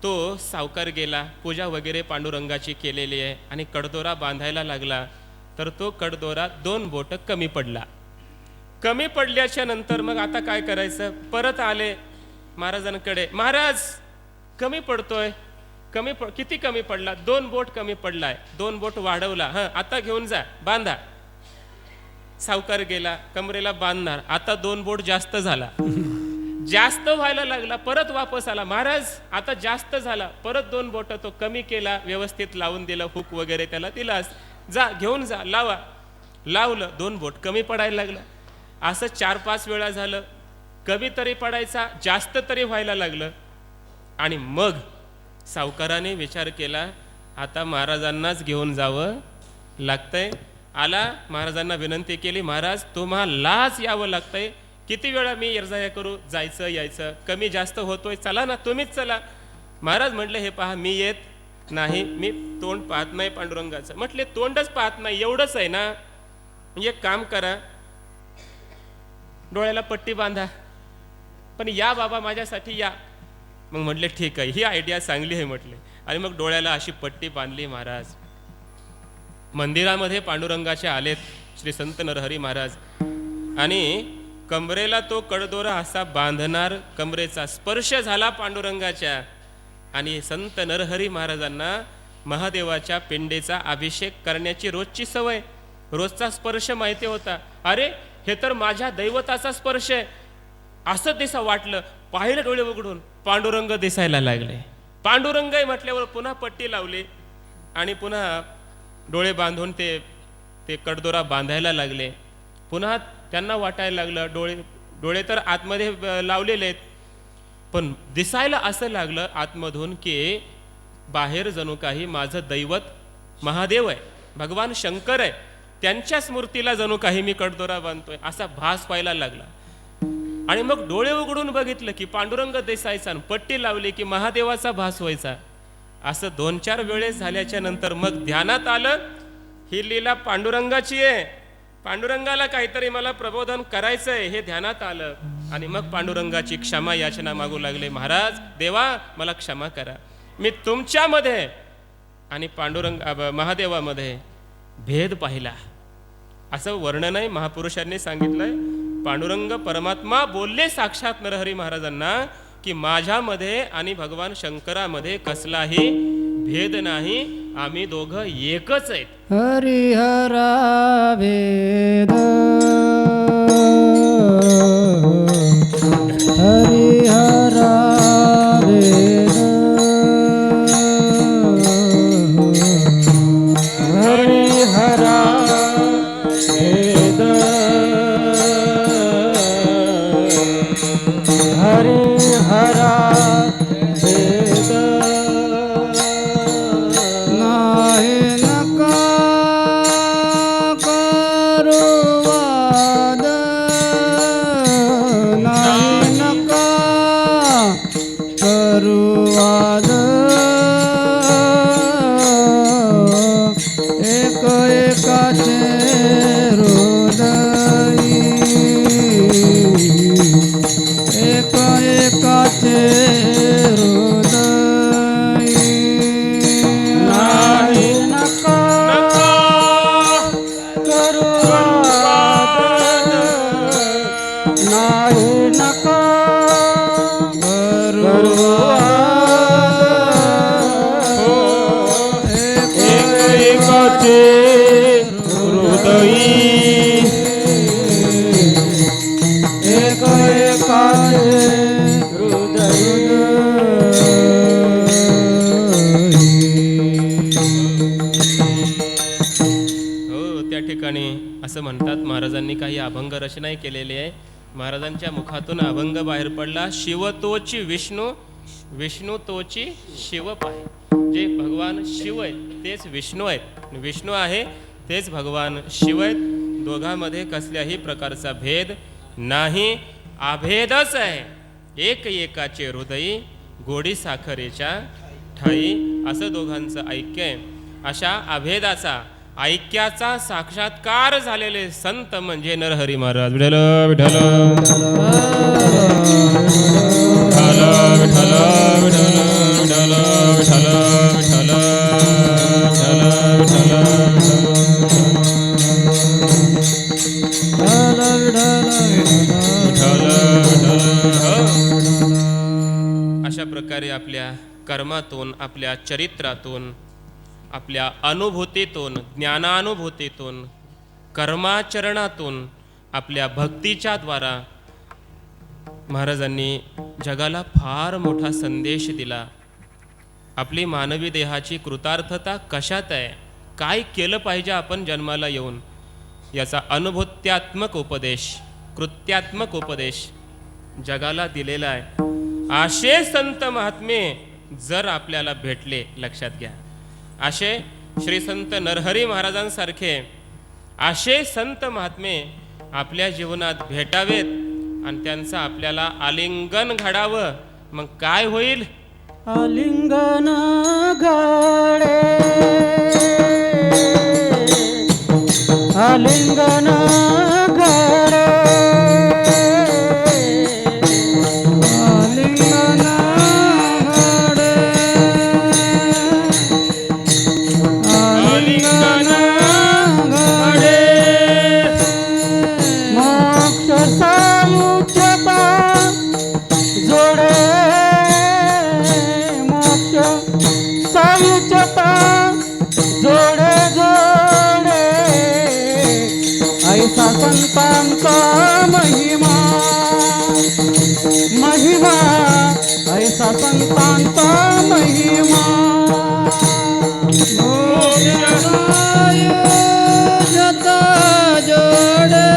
तो सावकार गेला, पूजा वगैरे पांडुरंगाची केलेली आहे आणि कडदोरा बांधायला लागला, तर तो कडदोरा 2 बोट कमी पडला. कमी पडल्याच्या नंतर मग आता काय करायचं? परत आले महाराजांकडे, महाराज कमी पडतोय. किती कमी पडला? 2 बोट कमी पडलाय. 2 बोट वाढवला, आता घेऊन जा, बांधा. सावकार गेला, कमरेला बांधणार, आता 2 बोट जास्त झाला, जास्त व्हायला लागला, परत वापस आला, महाराज आता जास्त झाला, परत 2 बोट तो कमी केला, व्यवस्थित लावून दिलं, हुक वगैरे त्याला दिलास, जा घेऊन जा, लावा. लावलं, 2 बोट कमी पडायला लागला. असं 4-5 वेळा झालं, कमी तरी पडायचा, जास्त तरी व्हायला लागलं. आणि मग सावकाराने विचार केला, आता महाराजांनाच घेऊन जावं लागतंय. आला, महाराजांना विनंती केली, महाराज तुम्हालाच यावं लागतंय, किती वेळा मी येरजाया करू, जायचं यायचं, कमी जास्त होतोय, चला ना तुम्हीच चला. महाराज म्हटले, हे पहा मी येत नाही, मी तोंड पाहत नाही पांडुरंगाचं. म्हटले तोंडच पाहत नाही, एवढंच आहे ना, एक काम करा, डोळ्याला पट्टी बांधा, पण या बाबा माझ्यासाठी या. मग म्हटले ठीक आहे, ही आयडिया चांगली आहे म्हटले. आणि मग डोळ्याला अशी पट्टी बांधली. महाराज मंदिरामध्ये पांडुरंगाचे आलेत श्री संत नरहरी महाराज, आणि कमरेला तो कडदोरा असा बांधणार, कमरेचा स्पर्श झाला पांडुरंगाच्या, आणि संत नरहरी महाराजांना महादेवाच्या पिंडीचा अभिषेक करण्याची रोजची सवय, रोजचा स्पर्श माहिती होता. अरे हे तर माझ्या दैवताचा स्पर्श आहे असं दिसा वाटलं. पाहिलं डोळे उघडून, पांडुरंग दिसायला लागले. पांडुरंग आहे म्हटल्यावर पुन्हा पट्टी लावली आणि पुन्हा डोळे बांधून ते कडदोरा बांधायला लागले. पुन्हा त्यांना वाटायला लागलं, डोळे तर आतमध्ये लावलेले आहेत, पण दिसायला असं लागलं आतमधून की बाहेर जणू काही माझं दैवत महादेव आहे, भगवान शंकर आहे, त्यांच्याच मूर्तीला जणू काही मी कडदोरा बांधतोय असा भास व्हायला लागला. आणि मग डोळे उघडून बघितलं की पांडुरंग दिसायचा आणि पट्टी लावली की महादेवाचा भास व्हायचा. असं 2-4 वेळेस झाल्याच्या नंतर मग ध्यानात आलं ही लीला पांडुरंगाची आहे, पांडुरंगाला काहीतरी मला प्रबोधन करायचंय हे ध्यानात आलं. आणि मग पांडुरंगाची क्षमा याचना मागू लागले, महाराज देवा मला क्षमा करा, मी तुमच्यामध्ये आणि महादेवामध्ये भेद पाहिला. असं वर्णनही महापुरुषांनी सांगितलंय. पांडुरंग परमात्मा बोलले साक्षात नरहरी महाराजांना की माझ्यामध्ये आणि भगवान शंकरामध्ये कसलाही भेद नाही, आम्ही दोघं एकच आहेत. हरिहरा वेद हरिहरा वेद हरिहरा वेद हरिहरा वेद नाही नका करुवाद नाही नका करुवाद एक एकाचे हृदयी एक एकाचे हृदयी नाही नका करुवाद नाही नका करुवाद एक एकाचे हृदयी एक एकाचे त्या ठिकाणी असं म्हणतात महाराजांनी काही अभंग रचनाही केलेली आहे. महाराजांच्या मुखातून अभंग बाहेर पडला, शिव तोची विष्णू विष्णू तोची शिव पाहे. जे भगवान शिव आहेत तेच विष्णू आहेत, विष्णू आहे तेच भगवान शिव आहेत. दोघांमध्ये कसल्याही प्रकारचा भेद नाही, अभेदच आहे. एक एकाचे हृदयी गोडी साखरेच्या ठाई, असं दोघांचं ऐक्य आहे. अशा अभेदाचा ऐक्याचा साक्षात्कार झालेले संत म्हणजे नरहरी महाराज. विठ्ठल विठ्ठल विठ्ठल विठ्ठल विठ्ठल विठ्ठल अशा प्रकारे आपल्या कर्मातून, आपल्या चरित्रातून, आपल्या अनुभूतीतून, ज्ञानानुभूतीतून, कर्माचरणातून, आपल्या भक्तीच्या द्वारा महाराजांनी जगाला फार मोठा संदेश दिला. आपली मानवी देहाची कृतार्थता कशात आहे, काय केलं पाहिजे आपण जन्माला येऊन, याचा अनुभूत्यात्मक उपदेश, कृत्यात्मक उपदेश जगाला दिलेला आहे. असे संत महात्मे जर आपल्याला भेटले, लक्षात घ्या, असे श्री संत नरहरी महाराजांसारखे असे संत महात्मे आपल्या जीवनात भेटावेत आणि त्यांचं आपल्याला आलिंगन घडावं. मग काय होईल? आलिंगन घडे आलिंगन घडे आलिंगन घडे आलिंगन घडे मोक्ष सामुच्चता जोडे मोक्ष सामुच्चता जोडे जोडे ऐसा संतांचा महिमा महिमा ऐसा संतांचा महिमा जता जोडे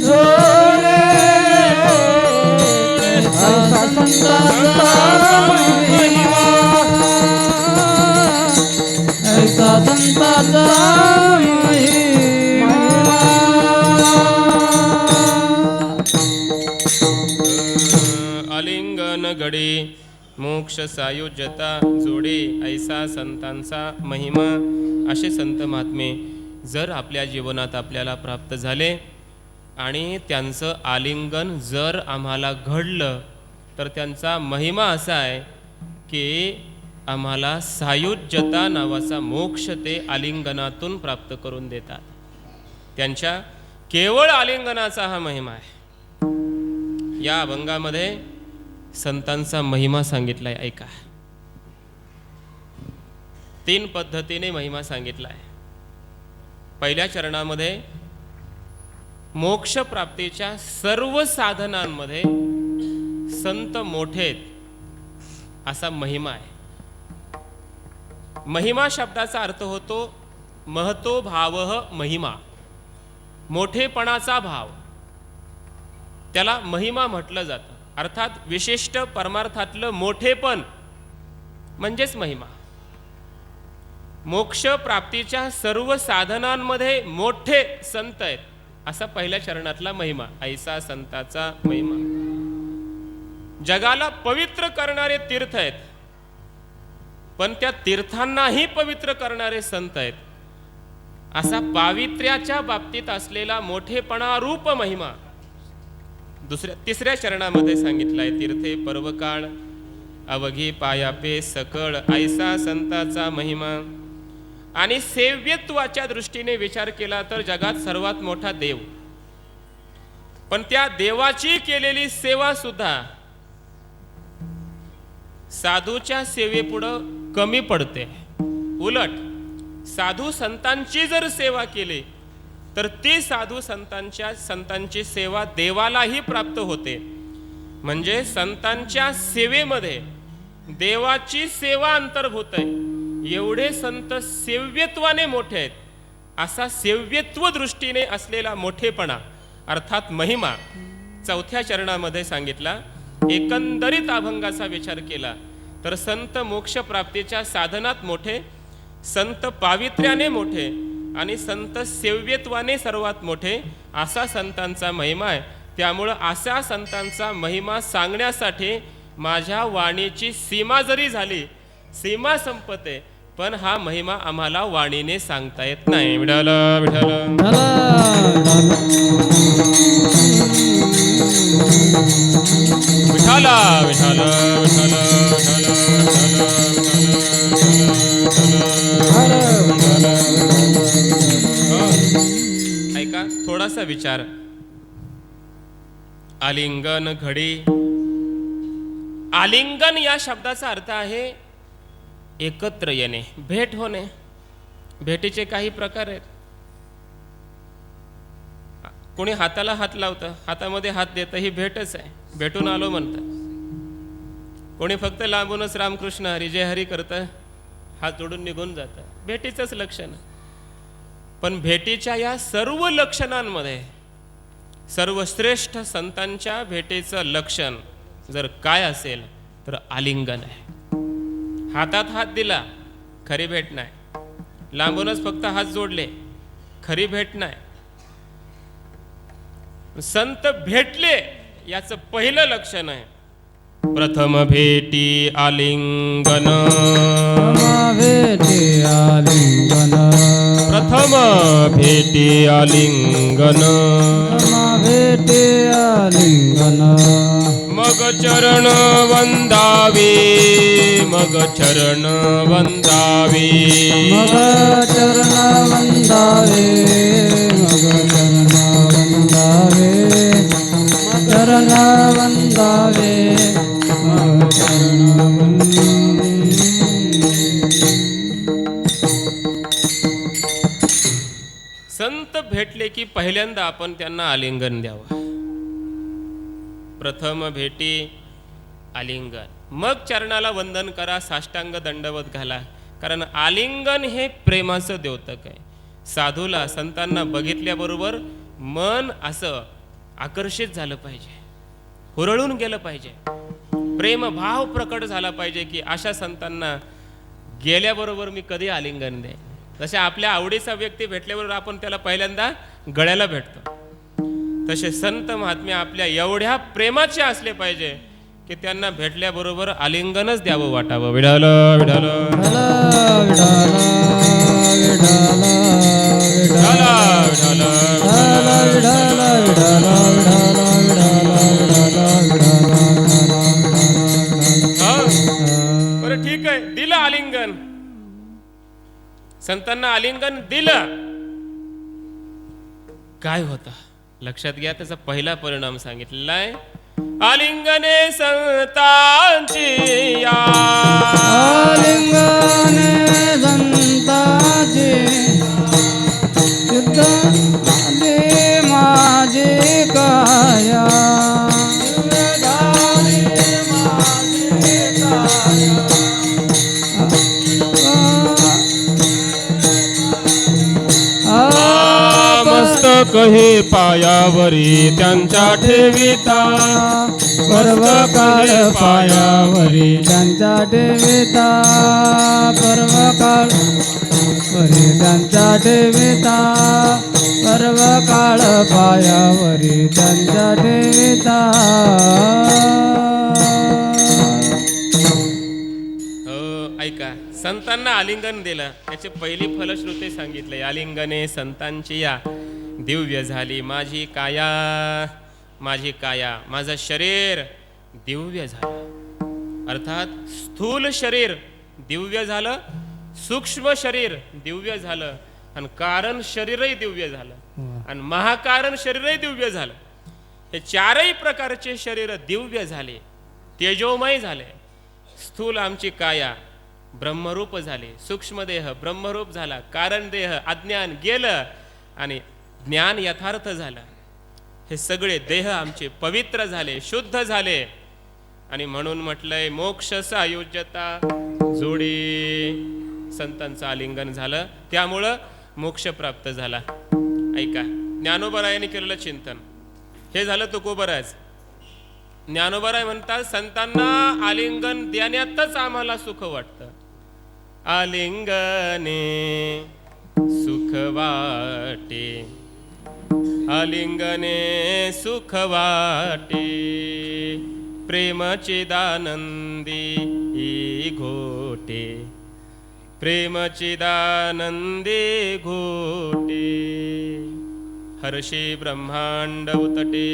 जोडे ऐसा संतांचा महिमा मोक्ष सायुज्यता जोडे ऐसा संतांचा महिमा. असे संत महात्मे जर आपल्या जीवनात आपल्याला प्राप्त झाले आणि त्यांचं आलिंगन जर आम्हाला घडलं तर त्यांचा महिमा असा आहे की आम्हाला सायुज्यता नावाचा मोक्ष ते आलिंगनातून प्राप्त करून देतात. त्यांच्या केवळ आलिंगनाचा हा महिमा आहे. या अभंगामध्ये संतांचा महिमा सांगितलाय. ऐका, 3 पद्धतीने महिमा सांगितलाय. पहिल्या चरणामध्ये मोक्ष प्राप्तीच्या सर्व साधनांमध्ये संत मोठेत असा महिमा आहे. महिमा शब्दाचा अर्थ होतो महतो भावः महिमा, मोठेपणाचा भाव, त्याला महिमा म्हटलं जातं. अर्थात विशिष्ट परमार्थातलं मोठेपण म्हणजेच महिमा. मोक्ष प्राप्तीच्या सर्व साधनांमध्ये मोठे संत आहेत असा पहिल्या चरणातला महिमा. ऐसा संताचा महिमा. जगाला पवित्र करणारे तीर्थ आहेत, पण त्या तीर्थांनाही पवित्र करणारे संत आहेत असा पावित्र्याच्या बाबतीत असलेला मोठेपणा रूप महिमा तिसऱ्या चरणामध्ये सांगितलाय. तीर्थे पर्वकाळ अवघी पायापे सकळ ऐसा संताचा महिमा. आणि सेव्यत्वाच्या दृष्टीने विचार केला तर जगात सर्वात मोठा देव, पण त्या देवाची केलेली सेवा सुद्धा साधूच्या सेवेपुढं कमी पडते. उलट साधू संतांची जर सेवा केली तर ती साधू संतांची सेवा देवालाही प्राप्त होते. म्हणजे संतांच्या सेवेमध्ये देवाची सेवा अंतर्भूत आहे. एवढे संत सेव्यत्वाने मोठे आहेत असा सेव्यत्व दृष्टीने असलेला मोठेपणा अर्थात महिमा चौथ्या चरणामध्ये सांगितला. एकंदरीत अभंगाचा विचार केला तर संत मोक्ष प्राप्तीच्या साधनात मोठे, संत पावित्र्याने मोठे आणि संत सेव्यत्वाने सर्वात मोठे असा संतांचा महिमा आहे. त्यामुळं अशा संतांचा महिमा सांगण्यासाठी माझ्या वाणीची सीमा जरी झाली, सीमा संपते, पण हा महिमा आम्हाला वाणीने सांगता येत नाही. विठ्ठल विठ्ठल विठाला विठाला ऐका थोडासा विचार. आलिंगन घडी. आलिंगन या शब्दाचा अर्थ आहे एकत्र येणे, भेट होणे. भेटीचे काही प्रकार आहेत. कोणी हाताला हात लावतं, हातामध्ये हात देतं, ही भेटच आहे, भेटून आलो म्हणतं. कोणी फक्त लांबूनच रामकृष्ण हरी जय हरी करतं, हात जोडून निघून जातं, भेटीचंच लक्षण. पण भेटीच्या या सर्व लक्षणांमध्ये सर्वश्रेष्ठ संतांच्या भेटीचं लक्षण जर काय असेल तर आलिंगन आहे. हातात हात दिला खरी भेट नाही, लांबूनच फक्त हात जोडले खरी भेट नाही. संत भेटले याचं पहिलं लक्षण आहे प्रथम भेटी आलिंगन. भेटी आलिंगन. प्रथम भेटी आलिंगन. भेटी आलिंगन. मग चरण वंदावे, मग चरण वंदावे, मग चरण वंदावे, मग चरण वंदावे, चरण वंदावे, मग चरण वंदावे. संत भेटले की पहिल्यांदा आपण त्यांना आलिंगन द्यावं. प्रथम भेटी आलिंगन, मग चरणाला वंदन करा, साष्टांग दंडवत घाला. कारण आलिंगन हे प्रेमाचं द्योतक आहे. साधूला संतांना बघितल्याबरोबर मन असं आकर्षित झालं पाहिजे, हुरळून गेलं पाहिजे, प्रेमभाव प्रकट झाला पाहिजे की अशा संतांना गेल्याबरोबर मी कधी आलिंगन दे. जसे आपल्या आवडीचा व्यक्ती भेटल्याबरोबर आपण त्याला पहिल्यांदा गळ्याला भेटतो, तसे संत महात्मे आपल्या एवढ्या प्रेमाचे असले पाहिजे की त्यांना भेटल्याबरोबर आलिंगनच द्यावं वाटावं. विढाल विढाल विठ्ठल विठ्ठल विठ्ठल विढाल विढाल बरं ठीक आहे, दिलं आलिंगन, संतांना आलिंगन दिलं. काय होतं लक्षात घ्या, त्याचा पहिला परिणाम सांगितलेला आहे. आलिंगने संतांची या, आलिंगने संतांची शुद्ध झाली माझी काया, झाली माझी काया. मस्तक हे पायावरी त्यांच्या ठेविता, पर्व काळ पायावरी त्यांच्या ठेविता, पर्व काळ वरी त्यांच्या ठेविता, पर्व काळ पायावरी त्यांच्या ठेविता. हो ऐका, संतांना आलिंगन दिलं, त्याचे पहिली फलश्रुती सांगितले. आलिंगने संतांची या, दिव्य झाली माझी काया, माझी काया, माझं शरीर दिव्य झालं. अर्थात स्थूल शरीर दिव्य झालं, सूक्ष्म शरीर दिव्य झालं, आणि कारण शरीरही दिव्य झालं, आणि महाकारण शरीरही दिव्य झालं. हे चारही प्रकारचे शरीर दिव्य झाले, तेजोमय झाले. स्थूल आमची काया ब्रह्मरूप झाले, सूक्ष्म देह ब्रह्मरूप झाला, कारण देह अज्ञान गेलं आणि ज्ञान यथार्थ झालं. हे सगळे देह आमचे पवित्र झाले, शुद्ध झाले, आणि म्हणून म्हटलंय मोक्ष सायुज्यता जोडी. संतांचं आलिंगन झालं त्यामुळं मोक्ष प्राप्त झाला. ऐका, ज्ञानोबरायांनी केलेलं चिंतन हे झालं तुकोबराज. ज्ञानोबराय म्हणतात संतांना आलिंगन देण्यातच आम्हाला सुख वाटतं. आलिंगने सुख वाटे, आलिंगने सुख वाटे, प्रेम चिदानंदी घोटे, प्रेम चिदानंदी घोटे. हर्षे ब्रह्मांड उतटे,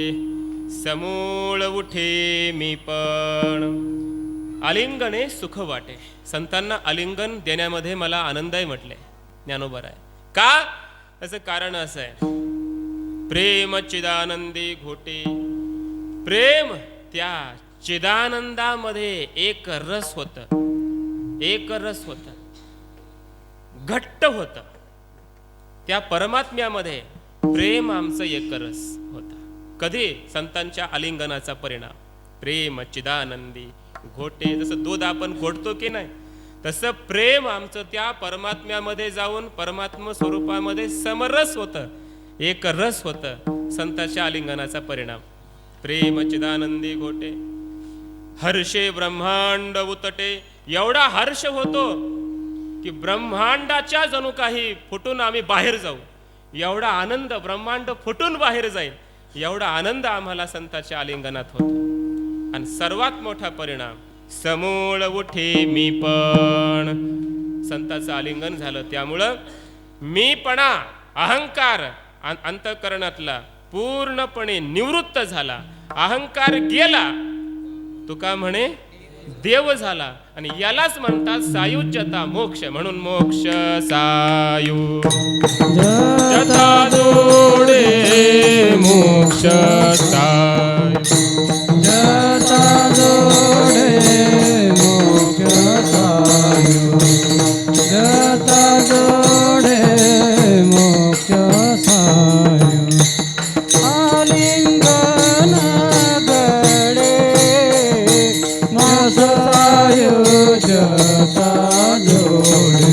समूळ उठे मी पण. आलिंगने सुख वाटे, संतांना आलिंगन देण्यामध्ये मला आनंद आहे म्हटले ज्ञानोबराय. का? त्याचं कारण असं आहे, प्रेम चिदानंदी घोटे. प्रेम त्या चिदानंदामध्ये एक रस होत, एक रस होत, घट्ट होत. त्या परमात्म्यामध्ये प्रेम आमचं एक रस होता. कधी? संतांच्या आलिंगनाचा परिणाम. प्रेम चिदानंदी घोटे, जसं दूध आपण घोटतो की नाही, तसं प्रेम आमचं त्या परमात्म्यामध्ये जाऊन परमात्मा स्वरूपामध्ये समरस होतं, एक रस होतं. संतांच्या आलिंगनाचा परिणाम. प्रेम चिदानंदी घोटे, हर्षे ब्रह्मांड उतटे. एवढा हर्ष होतो की ब्रह्मांडाच्या जणू काही फुटून आम्ही बाहेर जाऊ, एवढा आनंद, ब्रह्मांड फुटून बाहेर जाईल एवढा आनंद आम्हाला संतांच्या आलिंगनात होतो. आणि सर्वात मोठा परिणाम, समूळ उठे मी पण. संतांचं आलिंगन झालं त्यामुळं मीपणा, अहंकार अंतःकरणातला पूर्णपणे निवृत्त झाला. अहंकार गेला, तुका म्हणे देव झाला. आणि यालाच म्हणतात सायुज्यता, मोक्ष. म्हणून मोक्ष सायुज्यता जोडे, मोक्ष सायुज्यता जोडे, मोक्ष सायुज्यता जोडे, मोक्ष सायु. आलिंगन गडे सायुज्यता जोडे,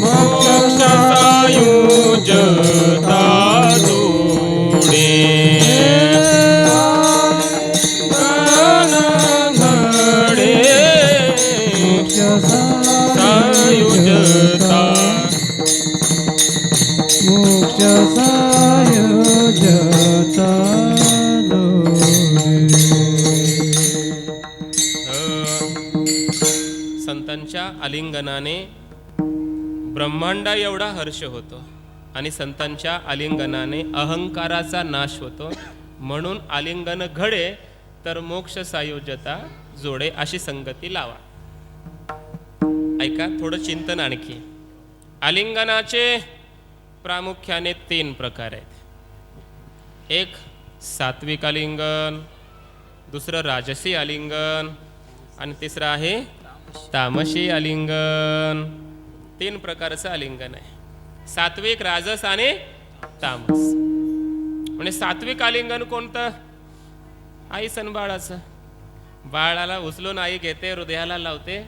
मोक्ष सायुज्यता जोडे. सायुज्यता, मोक्ष सायुज्यता जोडे. आलिंगनाने ब्रह्मांडा एवढा हर्ष होतो आणि संतांच्या आलिंगनाने अहंकाराचा नाश होतो. म्हणून आलिंगन घडे तर मोक्ष सायुज्यता जोडे अशी संगती लावा. ऐका थोडं चिंतन आणखी. आलिंगनाचे प्रामुख्याने 3 प्रकार आहेत. एक सात्विक आलिंगन, दुसरं राजसी आलिंगन आणि तिसरं आहे तामसी आलिंगन. 3 प्रकारचं आलिंगन आहे. सात्विक, राजस आणि तामस. म्हणजे सात्विक आलिंगन कोणतं? आई सन बाळाचं. बाळाला उचलून आई घेते, हृदयाला लावते,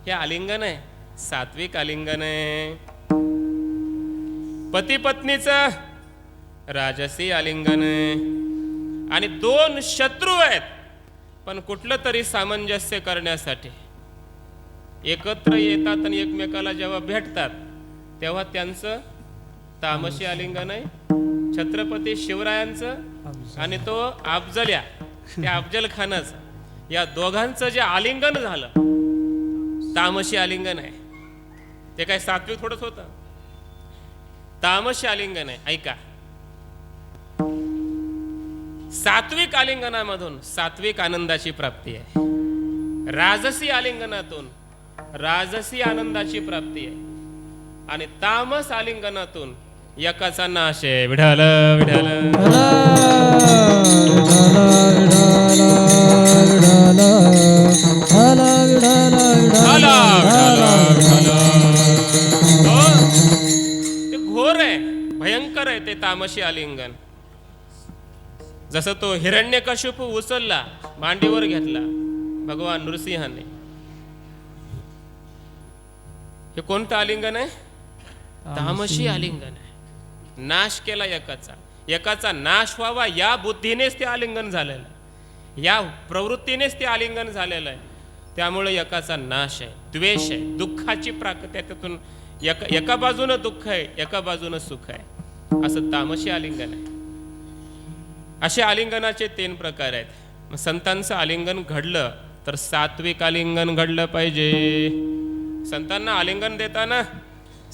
हे आलिंगन आहे, सात्विक आलिंगन आहे. पती पत्नीचं राजसी आलिंगन आहे. आणि 2 शत्रू आहेत पण कुठलं तरी सामंजस्य करण्यासाठी एकत्र येतात आणि एकमेकाला जेव्हा भेटतात तेव्हा त्यांचं तामसी आलिंगन आहे. छत्रपती शिवरायांचं आणि तो अफजल्या, त्या अफजल खानाचं, या दोघांचं जे आलिंगन झालं तामसी आलिंगन आहे. ते काय सात्विक थोडंच होतं, तामसी आलिंगन आहे. ऐका, सात्विक आलिंगनामधून सात्विक आनंदाची प्राप्ती आहे. राजसी आलिंगनातून राजसी आनंदाची प्राप्ती आहे. आणि तामस आलिंगनातून एकाचा नाश आहे. विठाल विठाल ते घोर आहे, भयंकर आहे ते तामसी आलिंगन. जसं तो हिरण्यकशिपू उचलला, मांडीवर घेतला भगवान नृसिंहाने. हे कोणतं आलिंगन आहे? तामसी आलिंगन आहे. नाश केला एकाचा, एकाचा नाश व्हावा या बुद्धीनेच ते आलिंगन झालेलं आहे, या प्रवृत्तीनेच ते आलिंगन झालेलं आहे. त्यामुळे एकाचा नाश आहे, द्वेष आहे, दुःखाची प्राकट्य त्यातून. एका बाजूनं दुःख आहे, एका बाजूनं सुख आहे, असं तामसी आलिंगन आहे. असे आलिंगनाचे 3 प्रकार आहेत. संतांचं आलिंगन घडलं तर सात्विक आलिंगन घडलं पाहिजे. संतांना आलिंगन देताना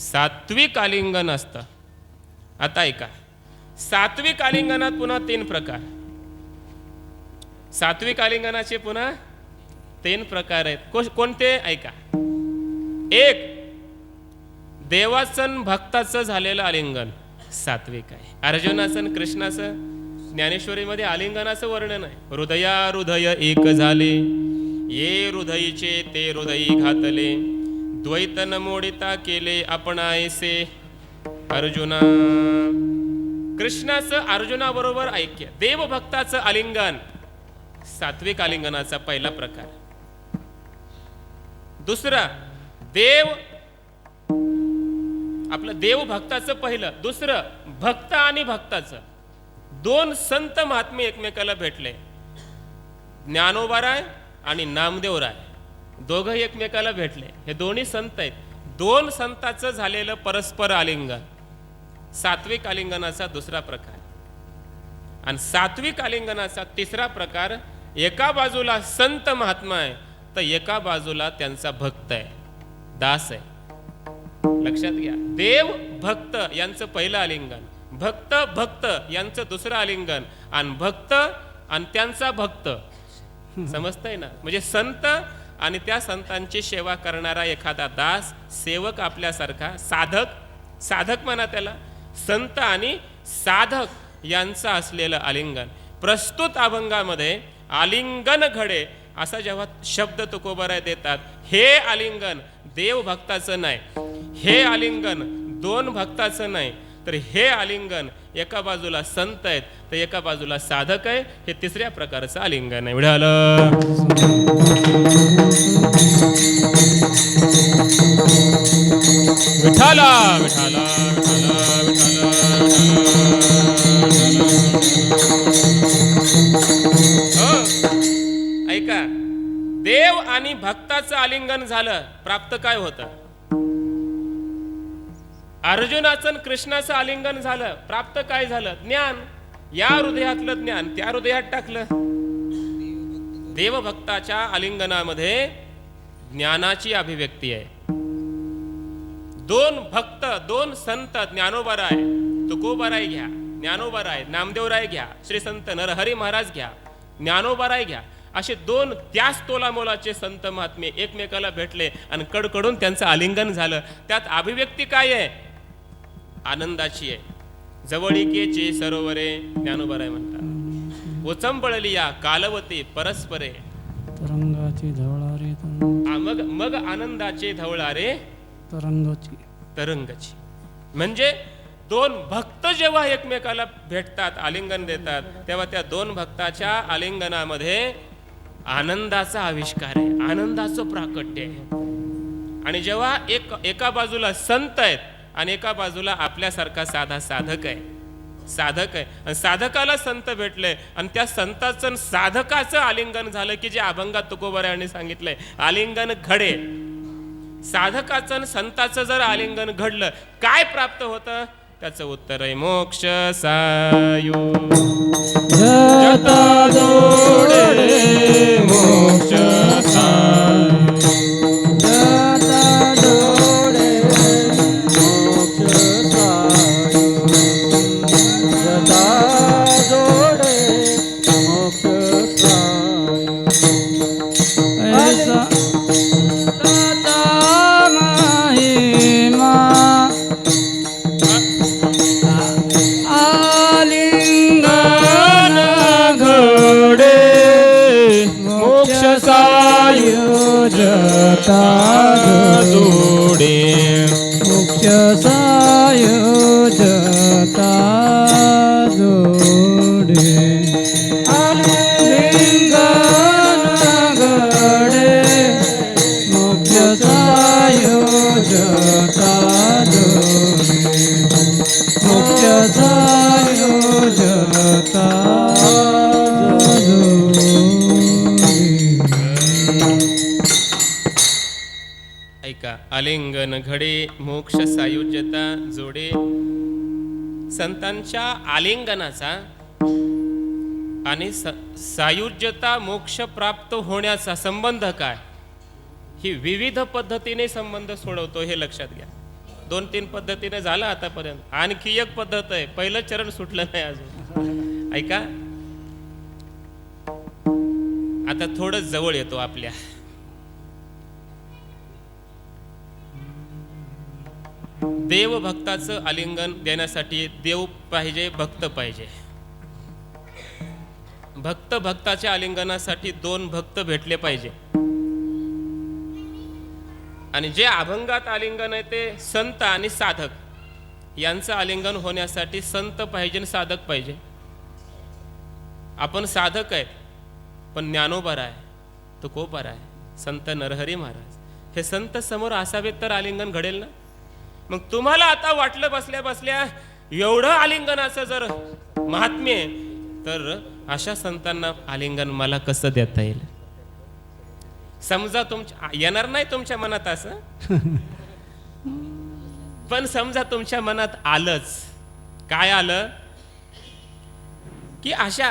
सात्विक आलिंगन असतं. आता ऐका, सात्विक आलिंगनात पुन्हा 3 प्रकार. सात्विक आलिंगनाचे पुन्हा 3 प्रकार आहेत. कोणते? ऐका. एक, देवाचं भक्ताचं झालेलं आलिंगन सात्विक आहे. अर्जुनाचं कृष्णाचं ज्ञानेश्वरीमध्ये आलिंगनाचं वर्णन आहे. हृदया हृदय एक झाले, ये हृदयीचे ते हृदयी घातले, द्वैतन मोडिता केले आपणायसे अर्जुना. कृष्णाचं अर्जुनाबरोबर ऐक्य, देवभक्ताचं आलिंगन सात्विक आलिंगनाचा पहिला प्रकार. दुसरा, आपलं देवभक्ताचं पहिलं. दुसरं, भक्त आणि भक्ताचं. 2 संत महात्मे एकमेकाला भेटले, ज्ञानोबाराय आणि नामदेवराय, दोघं एकमेकाला भेटले. हे दोन्ही संत आहेत. 2 संतांचं झालेलं परस्पर आलिंगन सात्विक आलिंगनाचा दुसरा प्रकार. आणि सात्विक आलिंगनाचा तिसरा प्रकार, एका बाजूला संत महात्मा आहे तर एका बाजूला त्यांचा भक्त आहे, दास आहे. लक्षात घ्या, देव भक्त यांचं पहिलं आलिंगन, भक्त भक्त यांचं दुसरं आलिंगन, आणि भक्त आणि त्यांचा भक्त. समजतंय ना? म्हणजे संत आणि त्या संतांची सेवा करणारा एखादा दास, सेवक आपल्यासारखा, साधक म्हणा त्याला, संत आणि साधक यांचा असलेलं आलिंगन. प्रस्तुत अभंगामध्ये आलिंगन घडे असा जेव्हा शब्द तुकोबाराय देतात, हे आलिंगन देव भक्ताचं नाही, हे आलिंगन 2 भक्ताचं नाही, तर हे आलिंगन एका बाजूला संत आहेत तर एका बाजूला साधक आहे. हे तिसऱ्या प्रकारचं आलिंगन आहे. विठाल विठाला विठाला ऐका, देव आणि भक्ताचं आलिंगन झालं, प्राप्त काय होतं? अर्जुनाचं कृष्णाचं आलिंगन झालं, प्राप्त काय झालं? ज्ञान. या हृदयातलं ज्ञान त्या हृदयात टाकलं. देवभक्ताच्या आलिंगनामध्ये ज्ञानाची अभिव्यक्ती आहे. दोन भक्त, दोन संत, ज्ञानोबाराय तुकोबाराय घ्या, ज्ञानोबाराय नामदेवराय घ्या, श्री संत नरहरी महाराज घ्या, ज्ञानोबाराय घ्या, असे दोन त्याच तोलामोलाचे संत महात्मे एकमेकाला भेटले आणि कडकडून त्यांचं आलिंगन झालं. त्यात अभिव्यक्ती काय आहे? आनंदाची आहे. जवळिकेचे सरोवरे ज्ञानोबाराय म्हणतात, ओचंबळली या कालवती परस्परे, तरंगाची धवळारे मग मग आनंदाचे धवळारे तरंगाची. म्हणजे दोन भक्त जेव्हा एकमेकाला भेटतात, आलिंगन देतात, तेव्हा त्या दोन भक्ताच्या आलिंगनामध्ये आनंदाचा आविष्कार आहे, आनंदाचं प्राकट्य आहे. आणि जेव्हा एका बाजूला संत आहेत आणि एका बाजूला आपल्यासारखा साधा साधक आहे, आणि साधकाला संत भेटले आणि त्या संताचं साधकाचं आलिंगन झालं की जे अभंगात तुकोबारायांनी सांगितलंय, आलिंगन घडे. साधकाचं आणि संताचं जर आलिंगन घडलं, काय प्राप्त होतं? त्याचं उत्तर आहे मोक्ष सायो जता जोडे मोक्ष सायो, जता जोडे मोक्ष सायो, जता जोडे मोक्ष सायो. ऐसा तता महिमा आलिंगन घडे मोक्ष सायो, जता जोडे मोक्ष सायो, जता जोडे आलिंगन घडे मोक्ष सायो, जता जोडे मोक्ष सायो, जता जोडे. ऐका, आलिंगन घडे मोक्ष सायुज्यता जोडे. संतांच्या आलिंगनाचा आणि सायुज्यता मोक्ष प्राप्त होण्याचा संबंध काय? ही विविध पद्धतीने संबंध सोडवतो, हे लक्षात घ्या. 2-3 पद्धतीने झालं आतापर्यंत, आणखी एक पद्धत आहे, पहिलं चरण सुटलं नाही अजून. ऐका, आता थोडं जवळ येतो आपल्या. देव भक्ताचं आलिंगन देण्यासाठी देव पाहिजे, भक्त पाहिजे. भक्त भक्ताच्या आलिंगनासाठी 2 भक्त भेटले पाहिजे. आणि जे अभंगात आलिंगन आहे ते संत आणि साधक यांचं आलिंगन होण्यासाठी संत पाहिजे, साधक पाहिजे. आपण साधक आहेत, पण ज्ञानोबाराय तुकोबाराय संत नरहरी महाराज हे संत समोर असावेत तर आलिंगन घडेल ना. मग तुम्हाला आता वाटलं बसल्या बसल्या एवढं आलिंगनाचं जर महात्म्य आहे, तर अशा संतांना आलिंगन मला कसं देता येईल? समजा तुमच्या येणार नाही तुमच्या मनात असं, पण समजा तुमच्या मनात आलंच. काय आलं? की अशा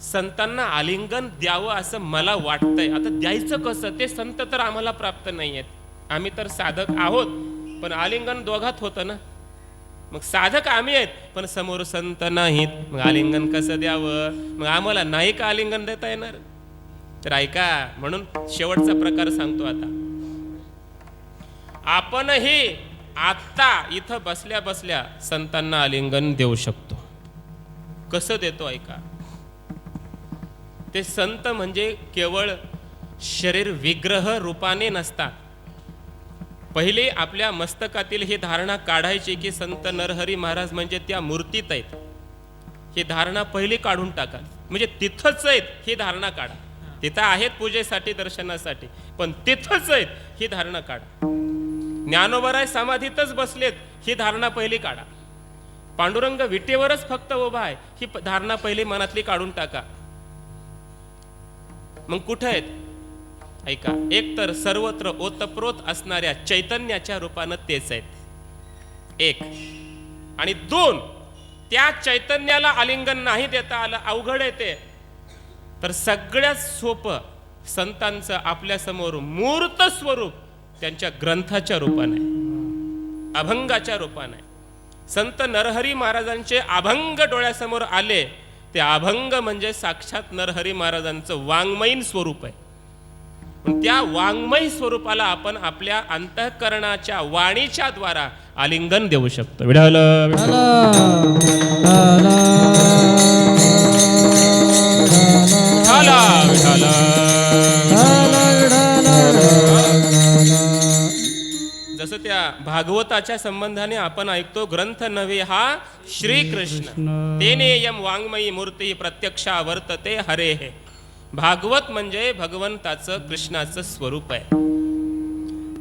संतांना आलिंगन द्यावं असं मला वाटतंय. आता द्यायचं कसं? ते संत तर आम्हाला प्राप्त नाही आहेत, आम्ही तर साधक आहोत, पण आलिंगन दोघात होतं ना. मग साधक आम्ही आहेत, पण समोर संत नाहीत, मग आलिंगन कसं द्यावं? मग आम्हाला नाही का आलिंगन देता येणार? तर ऐका, म्हणून शेवटचा प्रकार सांगतो आता. आपणही आता इथं बसल्या बसल्या संतांना आलिंगन देऊ शकतो. कसं देतो? ऐका. ते संत म्हणजे केवळ शरीर विग्रह रूपाने नसतात. पहिले आपल्या मस्तकातील ही धारणा काढायची की संत नरहरी महाराज म्हणजे त्या मूर्तीत आहेत. ही धारणा पहिली काढून टाका. म्हणजे तिथंच आहेत ही धारणा काढा. तिथं आहेत पूजेसाठी, दर्शनासाठी, पण तिथंच आहेत ही धारणा काढा. ज्ञानोबाराय समाधीतच बसलेत ही धारणा पहिली काढा. पांडुरंग विटेवरच फक्त उभा आहे ही धारणा पहिली मनातली काढून टाका. मग कुठे आहेत? ऐका. एक तर सर्वत्र ओतप्रोत असणाऱ्या चैतन्याच्या रूपानं तेच आहेत, एक. आणि 2, त्या चैतन्याला आलिंगन नाही देता आलं, अवघड आहे ते. तर सगळ्यात सोपं संतांचं आपल्या समोर मूर्त स्वरूप त्यांच्या ग्रंथाच्या रूपाने. अभंगाच्या रूपाने. संत नरहरी महाराजांचे अभंग डोळ्यासमोर आले. ते अभंग म्हणजे साक्षात नरहरी महाराजांचं वाङ्मयीन स्वरूप आहे. पण त्या वाङ्मयी स्वरूपाला आपण आपल्या अंतःकरणाच्या वाणीच्या द्वारा आलिंगन देऊ शकतो. विठाल जसं त्या भागवताच्या संबंधाने आपण ऐकतो, ग्रंथ नव्हे हा श्रीकृष्ण, तेनेयम वाङ्मयी मूर्ती प्रत्यक्षा वर्तते हरे हे. भागवत म्हणजे भगवंताचं कृष्णाचं स्वरूप आहे.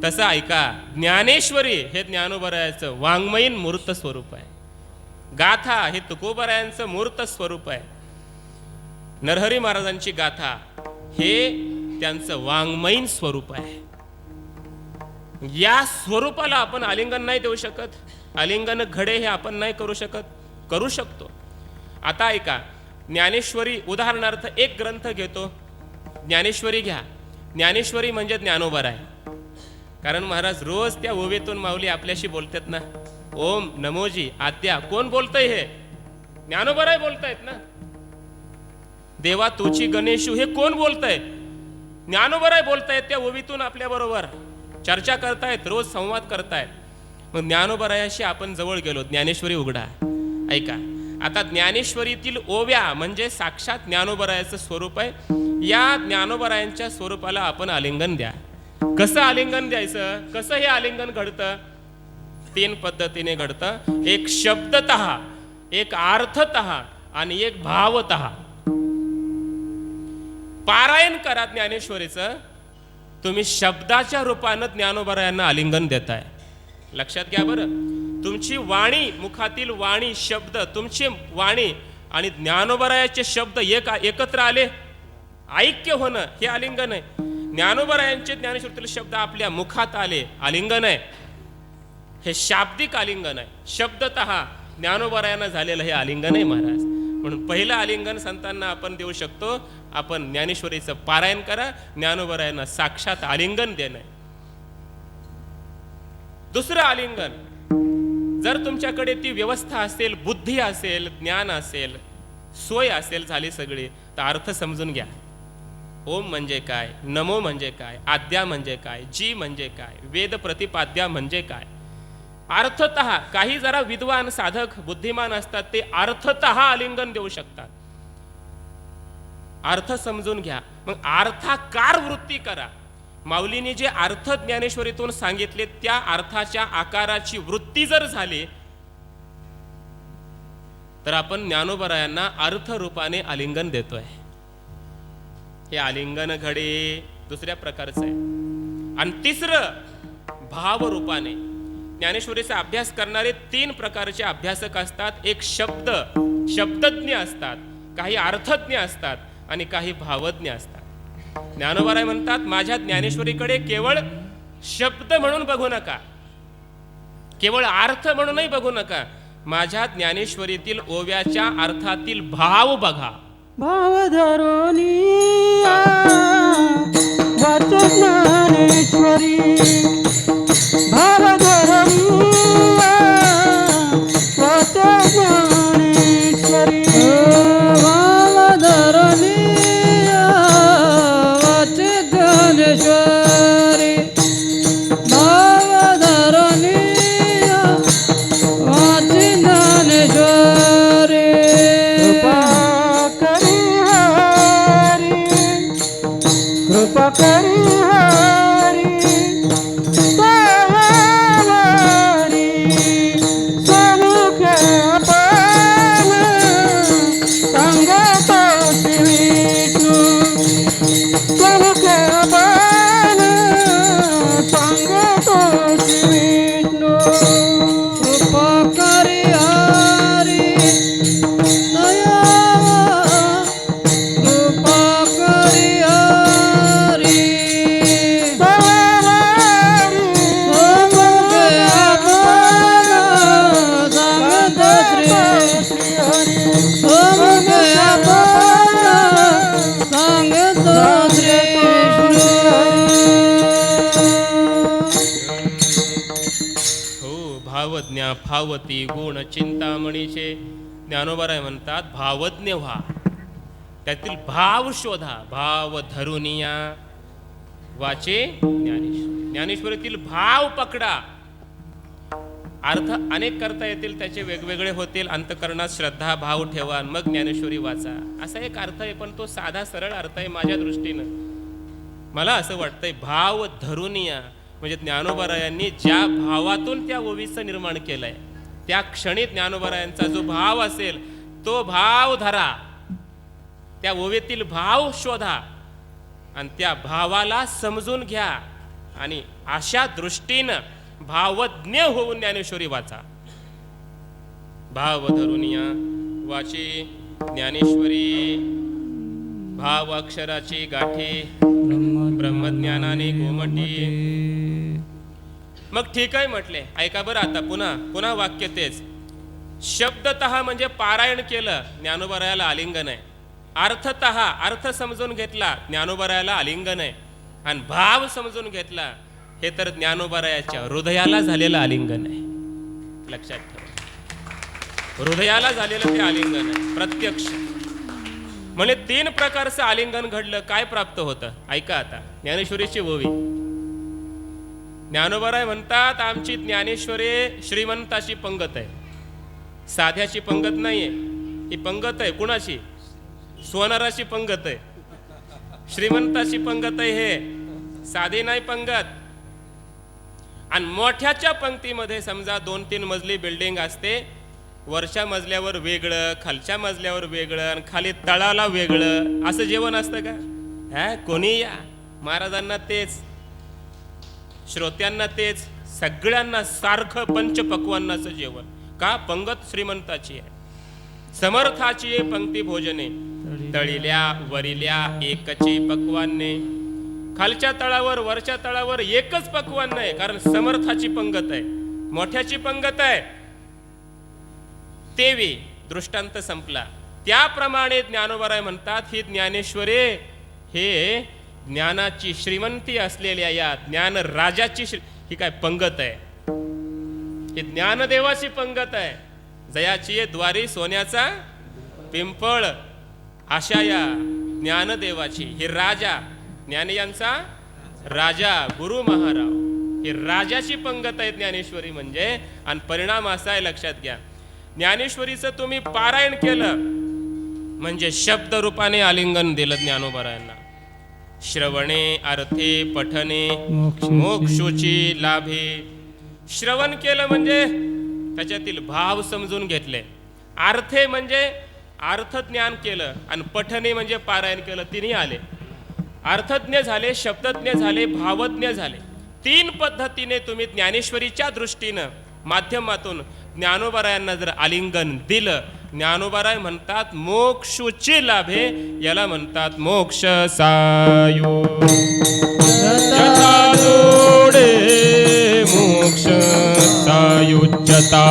तसं ऐका, ज्ञानेश्वरी हे ज्ञानोबरायाचं वाङ्मयीन मूर्त स्वरूप आहे. गाथा हे तुकोबरायांचं मूर्त स्वरूप आहे. नरहरी महाराजांची गाथा हे त्यांचं वाङ्मयीन स्वरूप आहे. या स्वरूपाला आपण आलिंगन नाही देऊ शकत. आलिंगन घडे हे आपण नाही करू शकत, करू शकतो. आता ऐका, ज्ञानेश्वरी उदाहरणार्थ एक ग्रंथ घेतो, ज्ञानेश्वरी घ्या. ज्ञानेश्वरी म्हणजे ज्ञानोबराय. कारण महाराज रोज त्या ओवेतून माऊली आपल्याशी बोलतात ना, ओम नमोजी आद्या. कोण बोलतय हे? ज्ञानोबराय बोलतायत ना. देवा तोची गणेशू हे कोण बोलतय? ज्ञानोबराय बोलतायत. त्या ओवीतून आपल्या बरोबर चर्चा करतायत, रोज संवाद करतायत. मग ज्ञानोबरायाशी आपण जवळ गेलो, ज्ञानेश्वरी उघडा. ऐका, आता ज्ञानेश्वरीतील ओव्या म्हणजे साक्षात ज्ञानोबरायाचं स्वरूप आहे. या ज्ञानोबरायांच्या स्वरूपाला आपण आलिंगन द्या. कसं आलिंगन द्यायचं? कसं हे आलिंगन घडतं? 3 पद्धतीने घडतं. एक शब्दतः, एक अर्थतः आणि एक भावतः. पारायण करा ज्ञानेश्वरीचं. तुम्ही शब्दाच्या रूपानं ज्ञानोबरायांना आलिंगन देताय. लक्षात घ्या बरं, तुमची वाणी, मुखातील वाणी, शब्द, तुमची वाणी आणि ज्ञानोबरायाचे शब्द एकत्र आले, ऐक्य होणं हे आलिंगन आहे. ज्ञानोबरायांचे ज्ञानेश्वरीतील शब्द आपल्या मुखात आले, आलिंगन आहे. हे शाब्दिक आलिंगन आहे. शब्दतः ज्ञानोबरायांना झालेलं हे आलिंगन आहे महाराज. म्हणून पहिलं आलिंगन संतांना आपण देऊ शकतो, आपण ज्ञानेश्वरीचं पारायण करा, ज्ञानोबरायांना साक्षात आलिंगन देणं. दुसरं आलिंगन, जर तुमच्याकडे ती व्यवस्था असेल, बुद्धी असेल, ज्ञान असेल, सोय असेल झाली सगळी, तर अर्थ समजून घ्या. ओम म्हणजे काय, नमो म्हणजे काय, आद्या म्हणजे काय, जी म्हणजे काय, वेद प्रतिपाद्या म्हणजे काय. अर्थतः काही जरा विद्वान साधक बुद्धिमान असतात, ते अर्थतः आलिंगन देऊ शकतात. अर्थ समजून घ्या, मग अर्थाकार वृत्ती करा. माऊलीने जे अर्थ ज्ञानेश्वरीतून सांगितले त्या अर्थाच्या आकाराची वृत्ती जर झाली तर आपण ज्ञानोबरायांना अर्थ रूपाने आलिंगन देतोय. हे आलिंगन घडे दुसऱ्या प्रकारचं आहे. आणि तिसरं भाव रूपाने. ज्ञानेश्वरीचा अभ्यास करणारे 3 प्रकारचे अभ्यासक असतात. एक शब्दज्ञ असतात, काही अर्थज्ञ असतात आणि काही भावज्ञ असतात. ज्ञानोबराय म्हणतात, माझ्या ज्ञानेश्वरीकडे केवळ शब्द म्हणून बघू नका, केवळ अर्थ म्हणूनही बघू नका, माझ्या ज्ञानेश्वरीतील ओव्याच्या अर्थातील भाव बघा. भाव धरोनी वाच ज्ञानेश्वरी, भाव धरोनी वाच ज्ञानेश्वरी, भाव धरोनी वाच ज्ञानेश्वरी, भाव धरोनी वाच ज्ञानेश्वरी. कृपा करी हरी हरी समुख आपण सांगतो विष्णू, समुख आपण सांगतो विष्णू. कृपा करी हरी दया, कृपा करी हरी समुख आपण धरुनिया भावती गुण चिंतामणीचे ज्ञानोबराय म्हणतात भावज्ञ व्हा, त्यातील भाव शोधा. भाव धरुनिया वाचे ज्ञानेश्वरी, ज्ञानेश्वरीतील भाव पकडा. अर्थ अनेक करता येतील, त्याचे वेगवेगळे होतील. अंतकरणात श्रद्धा भाव ठेवा, मग ज्ञानेश्वरी वाचा, असा एक अर्थ आहे. पण तो साधा सरळ अर्थ आहे माझ्या दृष्टीनं. मला असं वाटतंय भाव धरुनिया म्हणजे ज्ञानोबरायांनी ज्या भावातून त्या ओवीचं निर्माण केलंय, त्या क्षणी ज्ञानोबरायांचा जो भाव असेल तो भाव धरा, त्या ओवीतील भाव शोधा आणि त्या भावाला समजून घ्या आणि अशा दृष्टीनं भावज्ञ होऊन ज्ञानेश्वरी वाचा. भाव धरुनिया वाची ज्ञानेश्वरी, भाव अक्षराची गाठी ब्रह्मज्ञानाने गोमटी. मग ठीक आहे म्हटले. ऐका बरं आता पुन्हा वाक्य तेच. शब्दतः म्हणजे पारायण केलं, ज्ञानोबरायाला आलिंगन आहे. अर्थतः अर्थ समजून घेतला, ज्ञानोबरायाला आलिंगन आहे. आणि भाव समजून घेतला, हे तर ज्ञानोबरायाच्या हृदयाला झालेलं आलिंगन आहे. लक्षात ठेवा, हृदयाला झालेलं ते आलिंगन आहे प्रत्यक्ष. म्हणजे 3 प्रकारचं आलिंगन घडलं. काय प्राप्त होतं ऐका आता. ज्ञानेश्वरीची ओवी. ज्ञानोबराय म्हणतात आमची ज्ञानेश्वरी श्रीमंताची पंगत आहे, साध्याची पंगत नाहीये. ही पंगत आहे कुणाची? सोनाराची पंगत आहे, श्रीमंताची पंगत आहे. हे साधी नाही पंगत. आणि मोठ्याच्या पंक्तीमध्ये समजा 2-3 मजली बिल्डिंग असते, वरच्या मजल्यावर वेगळं, खालच्या मजल्यावर वेगळं आणि खाली तळाला वेगळं, असं जेवण असतं का? कोणी या, महाराजांना तेच, श्रोत्यांना तेच, सगळ्यांना सारखं पंचपक्वान्नाचं जेवण. का? पंगत श्रीमंताची आहे, समर्थाची आहे. पंक्ती भोजने तळिल्या वरिल्या एकची पक्वान्ने. खालच्या तळावर वरच्या तळावर एकच पक्वान्न आहे, कारण समर्थाची पंगत आहे, मोठ्याची पंगत आहे. तेवी दृष्टांत संपला. त्याप्रमाणे ज्ञानोबराय म्हणतात ही ज्ञानेश्वरी हे ज्ञानाची श्रीमंती असलेल्या या ज्ञान राजाची ही काय पंगत आहे, ही ज्ञानदेवाची पंगत आहे. जयाची ये द्वारी सोन्याचा पिंपळ, अशा या ज्ञानदेवाची ही राजा, ज्ञानियांचा राजा गुरु महाराव, ही राजाची पंगत आहे ज्ञानेश्वरी म्हणजे. आणि परिणाम असा आहे लक्षात घ्या, ज्ञानेश्वरीचं तुम्ही पारायण केलं म्हणजे शब्द रूपाने आलिंगन दिलं ज्ञानोबरायांना. श्रवणे अर्थे पठने मोक्षोची लाभे. श्रवण केलं म्हणजे त्याच्यातील भाव समजून घेतले. अर्थे म्हणजे अर्थ ज्ञान केलं आणि पठने म्हणजे पारायण केलं. तिन्ही आले, अर्थज्ञ झाले, शब्दज्ञ झाले, भावज्ञ झाले. 3 पद्धतीने तुम्ही ज्ञानेश्वरीच्या दृष्टीनं माध्यमातून ज्ञानोबरायांना जर आलिंगन दिलं, ज्ञानोबराय म्हणतात मोक्षोची लाभे, याला म्हणतात मोक्ष सायो. मोक्ष सायुज्यता.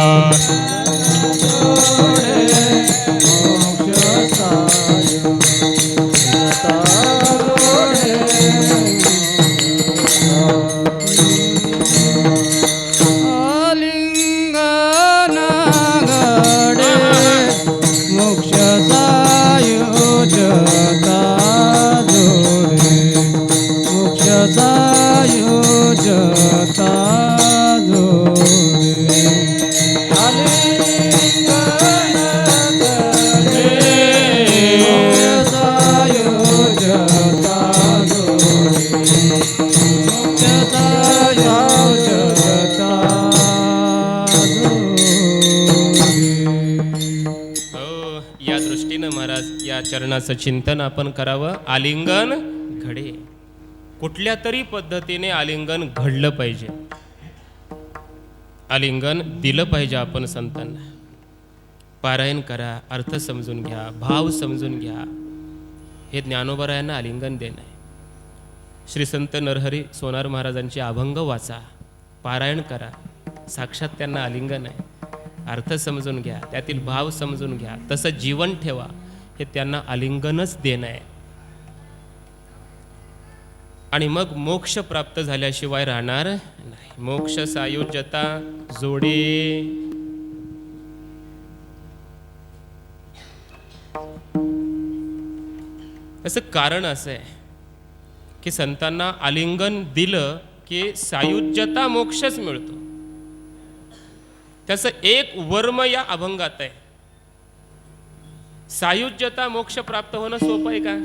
चरणाचं चिंतन आपण करावं. आलिंगन घडे, कुठल्या तरी पद्धतीने आलिंगन घडलं पाहिजे, आलिंगन दिलं पाहिजे आपण संतांना. पारायण करा, अर्थ समजून घ्या, भाव समजून घ्या, हे ज्ञानोबरायांना आलिंगन देणं आहे. श्री संत नरहरी सोनार महाराजांचे अभंग वाचा, पारायण करा, साक्षात त्यांना आलिंगन आहे. अर्थ समजून घ्या, त्यातील भाव समजून घ्या, तसं जीवन ठेवा, हे त्यांना आलिंगनच देणं आहे. आणि मग मोक्ष प्राप्त झाल्याशिवाय राहणार नाही. मोक्ष सायुज्यता जोडे त्याचं कारण असं आहे की संतांना आलिंगन दिलं की सायुज्यता मोक्षच मिळतो. त्याचं एक वर्म या अभंगात आहे. सायुज्यता मोक्ष प्राप्त होणं सोपं आहे का?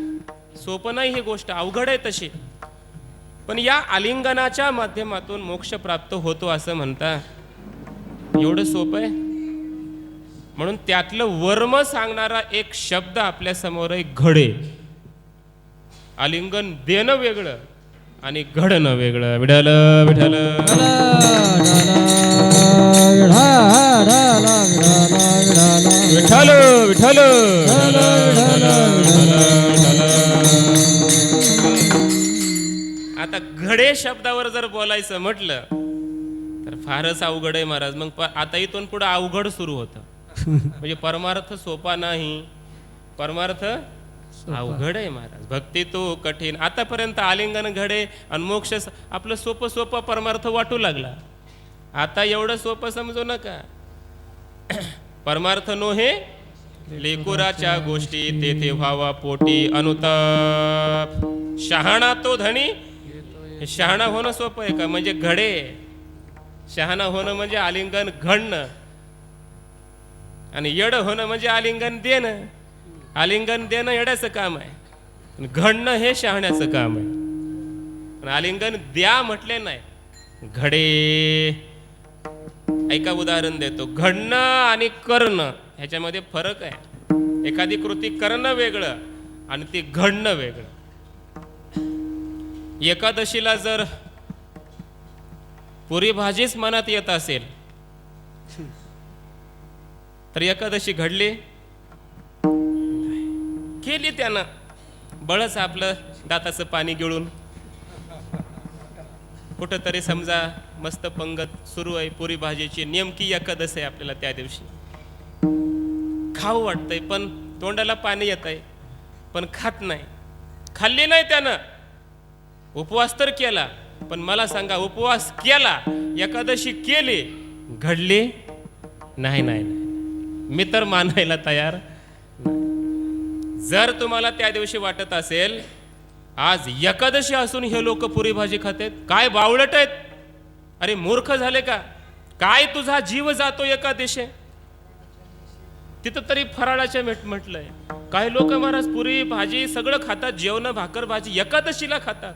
सोपं नाही, ही गोष्ट अवघड आहे तशी. पण या आलिंगनाच्या माध्यमातून मोक्ष प्राप्त होतो असं म्हणता एवढं सोपं आहे? म्हणून त्यातलं वर्म सांगणारा एक शब्द आपल्या समोर आहे, घडे. आलिंगन देणं वेगळं आणि घडणं वेगळं. विठ्ठल विठ्ठल विठ्ठल विठ्ठल. आता घडे शब्दावर जर बोलायचं म्हटलं तर फारच अवघड आहे महाराज. मग आता इथून पुढे अवघड सुरू होतं. म्हणजे परमार्थ सोपा नाही, परमार्थ अवघड आहे महाराज. भक्ती तो कठीण. आतापर्यंत आलिंगन घडे आणि मोक्ष आपलं सोपं सोपं परमार्थ वाटू लागला. आता एवढं सोपं समजू नका. परमार्थ नो हे लेकुराच्या गोष्टी तेथे व्हावा पोटी अनुताप. शहाणा तो धनी. हे शहाणा होणं सोपं आहे का? म्हणजे घडे. शहाणा होणं म्हणजे आलिंगन घडणं आणि येड होणं म्हणजे आलिंगन देणं. आलिंगन देणं येड्याचं काम आहे, घडणं हे शहाण्याचं काम आहे. पण आलिंगन द्या म्हटले नाही, घडे. ऐका उदाहरण देतो. घडणं आणि करणं ह्याच्यामध्ये फरक आहे. एखादी कृती करणं वेगळं आणि ती घडणं वेगळं. एकादशीला जर पुरी भाजीच मनात येत असेल तर एकादशी घडली केली त्यानं बळच आपलं दाताचं पाणी गिळून. कुठंतरी समजा मस्त पंगत सुरू आहे पुरी भाजीची, नेमकी एकादशी आहे आपल्याला त्या दिवशी. खाऊ वाटतंय पण तोंडाला पाणी येत आहे पण खात नाही. खाल्ली नाही त्यानं. उपवास तर केला, पण मला सांगा उपवास केला, एकादशी केली, घडली नाही? नाही, मी तर मानायला तयार. जर तुम्हाला त्या दिवशी वाटत असेल आज एकादशी असून हे लोक पुरी भाजी खातात, काय बावळट आहेत, अरे मूर्ख झाले का काय? तुझा जीव जातो एकादशी. तिथं तरी फराळाच्या म्हटलंय. काही लोक महाराज पुरी भाजी सगळं खातात, जेवण भाकर भाजी एकादशीला खातात.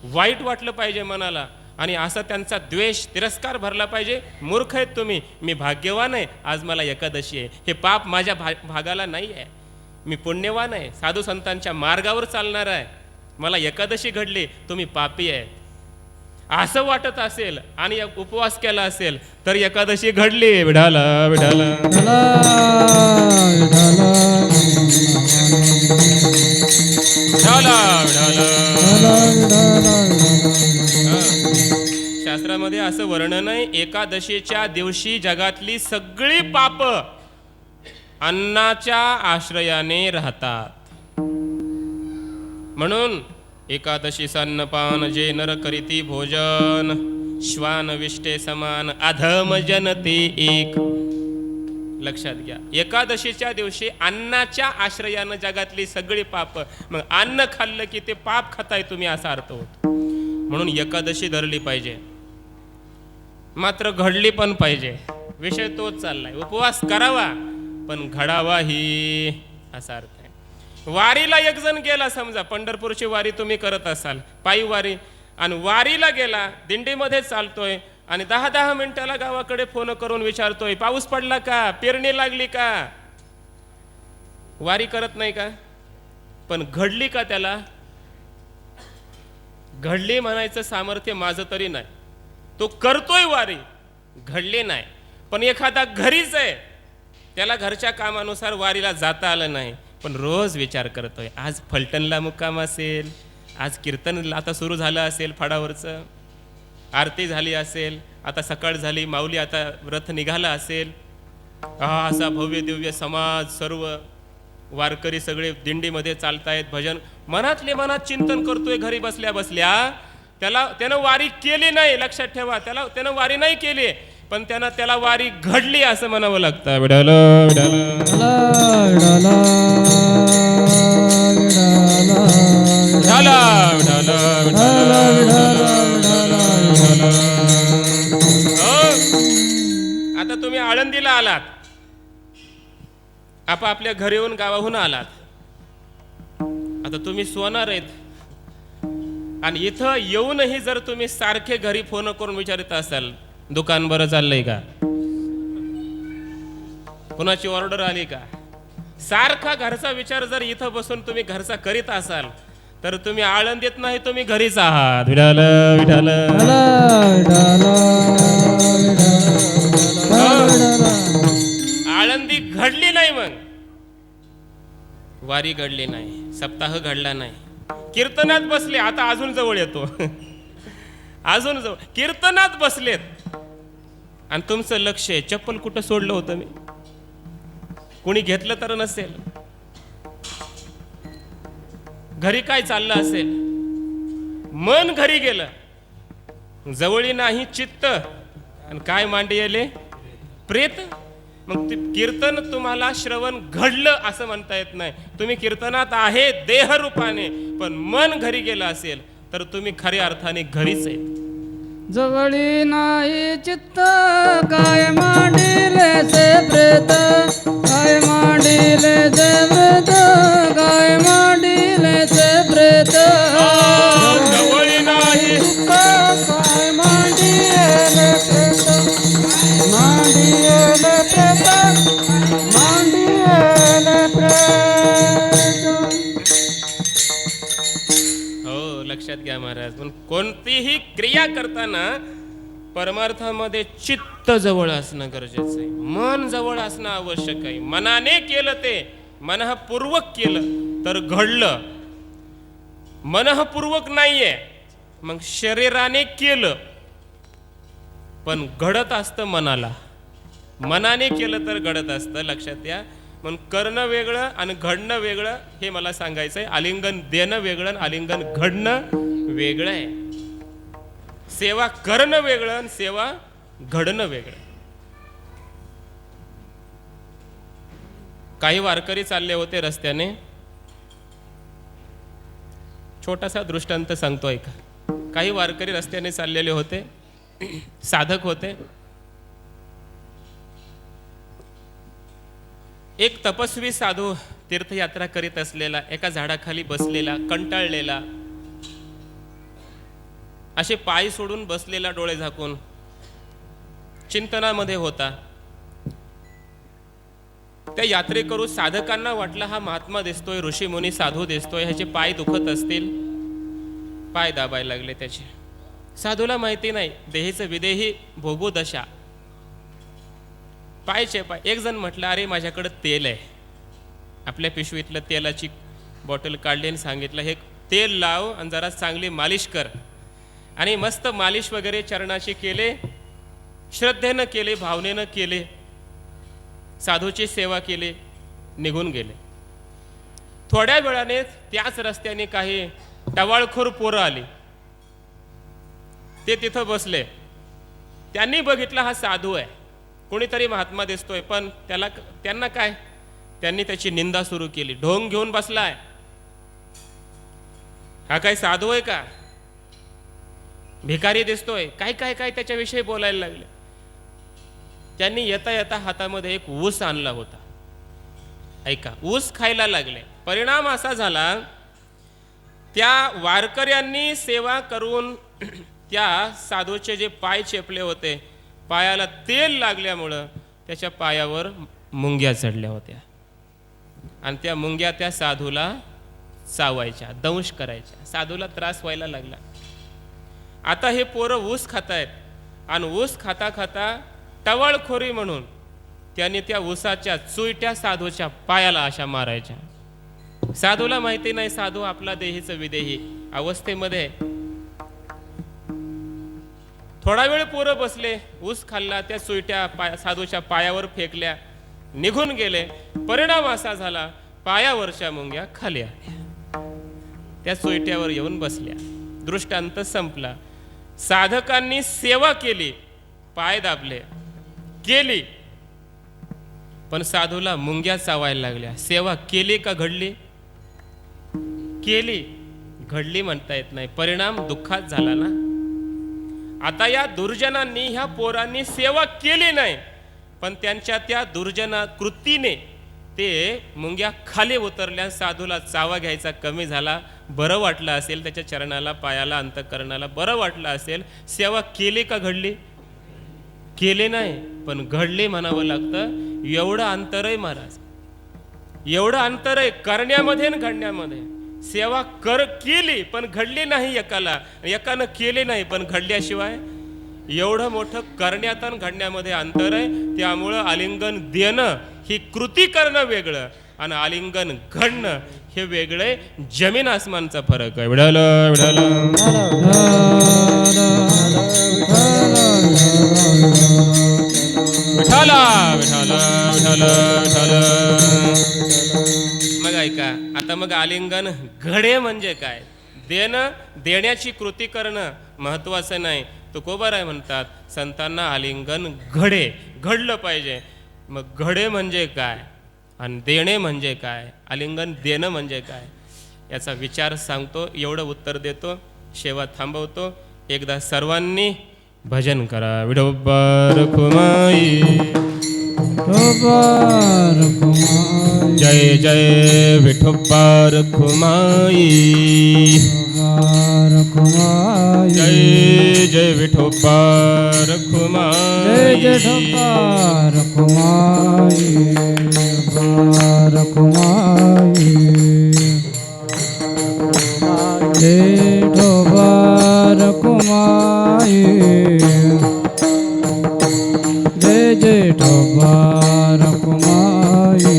वाईट वाटलं पाहिजे मनाला आणि असा त्यांचा द्वेष तिरस्कार भरला पाहिजे. मूर्ख आहेत तुम्ही, मी भाग्यवान आहे, आज मला एकादशी आहे. हे पाप माझ्या भागाला नाही आहे. मी पुण्यवान आहे, साधू संतांच्या मार्गावर चालणार आहे, मला एकादशी घडली, तुम्ही पापी आहे असं वाटत असेल आणि उपवास केला असेल तर एकादशी घडली. विठाला विठाला शास्त्रामध्ये असं वर्णन आहे, एकादशीच्या दिवशी जगातली सगळी पाप अन्नाच्या आश्रयाने राहतात. म्हणून एकादशी सन्नपान जे नर करीती भोजन श्वान विष्टे समान अधम जनते एक. लक्षात घ्या, एकादशीच्या दिवशी अन्नाच्या आश्रयानं जगातली सगळी पाप. मग अन्न खाल्लं की ते पाप खाताय तुम्ही असा अर्थ होतो. म्हणून एकादशी धरली पाहिजे, मात्र घडली पण पाहिजे. विषय तोच चाललाय. उपवास करावा पण घडावा ही असा अर्थ आहे. वारीला एक जण गेला, समजा पंढरपूरची वारी तुम्ही करत असाल, पायी वारी, आणि वारीला गेला, दिंडीमध्ये चालतोय आणि 10-10 मिनिटाला गावाकडे फोन करून विचारतोय पाऊस पडला का, पेरणी लागली का. वारी करत नाही का? पण घडली का त्याला? घडली म्हणायचं सामर्थ्य माझं तरी नाही. तो करतोय वारी, घडली नाही. पण एखादा घरीच आहे, त्याला घरच्या कामानुसार वारीला जाता आलं नाही, पण रोज विचार करतोय आज फलटणला मुक्काम असेल, आज कीर्तन आता सुरू झालं असेल, फडावरचं आरती झाली असेल, आता सकाळ झाली, माऊली आता रथ निघाला असेल, असा भव्य दिव्य समाज, सर्व वारकरी सगळे दिंडीमध्ये चालतायत, भजन मनातले मनात चिंतन करतोय घरी बसल्या बसल्या. त्यानं वारी केली नाही, लक्षात ठेवा, त्यानं वारी नाही केली. पण त्याला वारी घडली असं म्हणावं लागतं. विडाल विडाल विडाला विडाला विडाला विडाला विडाला विडाला. आता तुम्ही आळंदीला आलात, आपापल्या घरी येऊन गावाहून आलात. आता तुम्ही सोनार आहेत आणि इथं येऊनही जर तुम्ही सारखे घरी फोन करून विचारित असाल दुकान बरं चाललंय का, कोणाची ऑर्डर आली का, सारखा घरचा विचार जर इथं बसून तुम्ही घरचा करीत असाल तर तुम्ही आळंदीत नाही, तुम्ही घरीच आहात. विडाल विडाल आळंदी घडली नाही, मग वारी घडली नाही, सप्ताह घडला नाही. कीर्तनात बसले, आता अजून जवळ येतो अजून जवळ कीर्तनात बसलेत आणि तुमचं लक्ष आहे चप्पल कुठं सोडलं होतं मी, कुणी घेतलं तर नसेल, घरी काय चाललं असेल, मन घरी गेलं, जवळी नाही चित्त आणि काय मांडी आले प्रेत. मग ते कीर्तन तुम्हाला श्रवण घडलं असं म्हणता येत नाही. तुम्ही कीर्तनात आहे देह रूपाने, पण मन घरी गेलं असेल तर तुम्ही खऱ्या अर्थाने घरीच आहे. जवळी नाही चित्त काय मांडिले से प्रेत, काय मांडिले से प्रेत, काय मांडिले से प्रेत. जवळी नाही काय मांडिले प्रेत, मांडिले प्रेत, मांडिले प्रेत. हो, लक्षात घ्या महाराज. पण कोणतीही क्रिया करताना परमार्थामध्ये चित्त जवळ असणं गरजेचं आहे, मन जवळ असणं आवश्यक आहे. मनाने केलं ते मनःपूर्वक केलं तर घडलं, मनःपूर्वक नाहीये मग शरीराने केलं पण घडत असतं मनाला. मनाने केलं तर घडत असतं, लक्षात या. म्हणून करणं वेगळं आणि घडणं वेगळं हे मला सांगायचंय. आलिंगन देणं वेगळं आणि आलिंगन घडणं वेगळं आहे. सेवा करणं वेगळं आणि सेवा घडणं वेगळं. काही वारकरी चालले होते रस्त्याने, छोटासा दृष्टांत सांगतो ऐका. काही वारकरी रस्त्याने चाललेले होते, साधक होते. एक तपस्वी साधू तीर्थयात्रा करीत असलेला एका झाडाखाली बसलेला, कंटाळलेला, असे पाय सोडून बसलेला, डोळे झाकून चिंतनामध्ये होता. त्या यात्रेकरू साधकांना वाटलं हा महात्मा दिसतोय, ऋषीमुनी साधू दिसतोय, ह्याचे पाय दुखत असतील, पाय दाबायला लागले त्याचे. साधूला माहिती नाही देहीचं विदेही भोगू दशा, पायचे पाय. एक जण म्हटलं अरे माझ्याकडे तेल आहे, आपल्या पिशवीतलं तेलाची बॉटल काढली आणि सांगितलं हे तेल लाव आणि जरा चांगली मालिश कर. आणि मस्त मालिश वगैरे चरणाची केले, श्रद्धेनं केले, भावनेनं केले, साधूची सेवा केली, निघून गेले. थोड्या वेळाने त्याच रस्त्याने काही टवाळखोर पोरं आली, ते तिथं बसले. त्यांनी बघितलं हा साधू आहे, कोणीतरी महात्मा दिसतोय, पण त्यांना काय, त्यांनी त्याची निंदा सुरू केली. ढोंग घेऊन बसलाय, हा काय साधू आहे का, भिकारी दिसतोय, काय काय काय त्याच्याविषयी बोलायला लागले. त्यांनी येता येता हातामध्ये एक ऊस आणला होता. ऐका, ऊस खायला लागले. परिणाम असा झाला, त्या वारकऱ्यांनी सेवा करून त्या साधूचे जे पाय चेपले होते, पायाला तेल लागल्यामुळं त्याच्या पायावर मुंग्या चढल्या होत्या आणि त्या मुंग्या त्या साधूला चावायच्या, दंश करायच्या. साधूला त्रास व्हायला लागला. आता हे पोरं ऊस खातायत आणि ऊस खाता खाता टवाळखोरी म्हणून त्यांनी त्या ऊसाच्या चुईट्या साधूच्या पायाला अशा मारायच्या. साधूला माहिती नाही साधू आपला देहीचं विदेही अवस्थेमध्ये. थोडा वेळ पोरं बसले, ऊस खाल्ला, त्या चुईट्या साधूच्या पायावर फेकल्या, निघून गेले. परिणाम असा झाला, पायावरच्या मुंग्या खाली आल्या, त्या चुईट्यावर येऊन बसल्या. दृष्टांत संपला. साधकांनी सेवा केली पाय दाबले, केली. पण साधूला मुंग्या चावायला लागल्या. सेवा केली का घडली? केली. घडली म्हणता येत नाही, परिणाम दुःखात झाला ना. आता या दुर्जनांनी, ह्या पोरांनी सेवा केली नाही, पण त्यांच्या त्या दुर्जना कृतीने ते मुंग्या खाली उतरल्या. साधूला चावा घ्यायचा कमी झाला, बरं वाटलं असेल, त्याच्या चरणाला, पायाला, अंतःकरणाला बरं वाटलं असेल. सेवा केली का घडली? केले नाही, पण घडले म्हणावं लागतं. एवढं अंतर आहे महाराज, एवढं अंतर आहे करण्यामध्ये आणि घडण्यामध्ये. सेवा केली पण घडली नाही एकाला, एकानं केले नाही पण घडल्याशिवाय. एवढं मोठं करण्यात आणि घडण्यामध्ये अंतर आहे. त्यामुळं आलिंगन देणं ही कृती करणं वेगळं आणि आलिंगन घडणं हे वेगळे. जमीन आसमानचा फरक आहे. विढाल विढाल विठाला विठाला विठाला विठाला. मग ऐका आता, मग आलिंगन घडे म्हणजे काय? देणं, देण्याची कृती करणं महत्वाचं नाही. तुकोबाराय म्हणतात संतांना आलिंगन घडे, घडलं पाहिजे. मग घडे म्हणजे काय आणि देणे म्हणजे काय, आलिंगन देणं म्हणजे काय, याचा विचार सांगतो. एवढं उत्तर देतो, शेवा थांबवतो. एकदा सर्वांनी भजन करा. विठोबा रखुमाई, जय जय विठोबा रखुमाई, जय जय विठोबा रखुमाई, जय जय ठोबा रखुमाई, रखुमाई, जय ठोबा रखुमाई, जय जय ठोबा रखुमाई,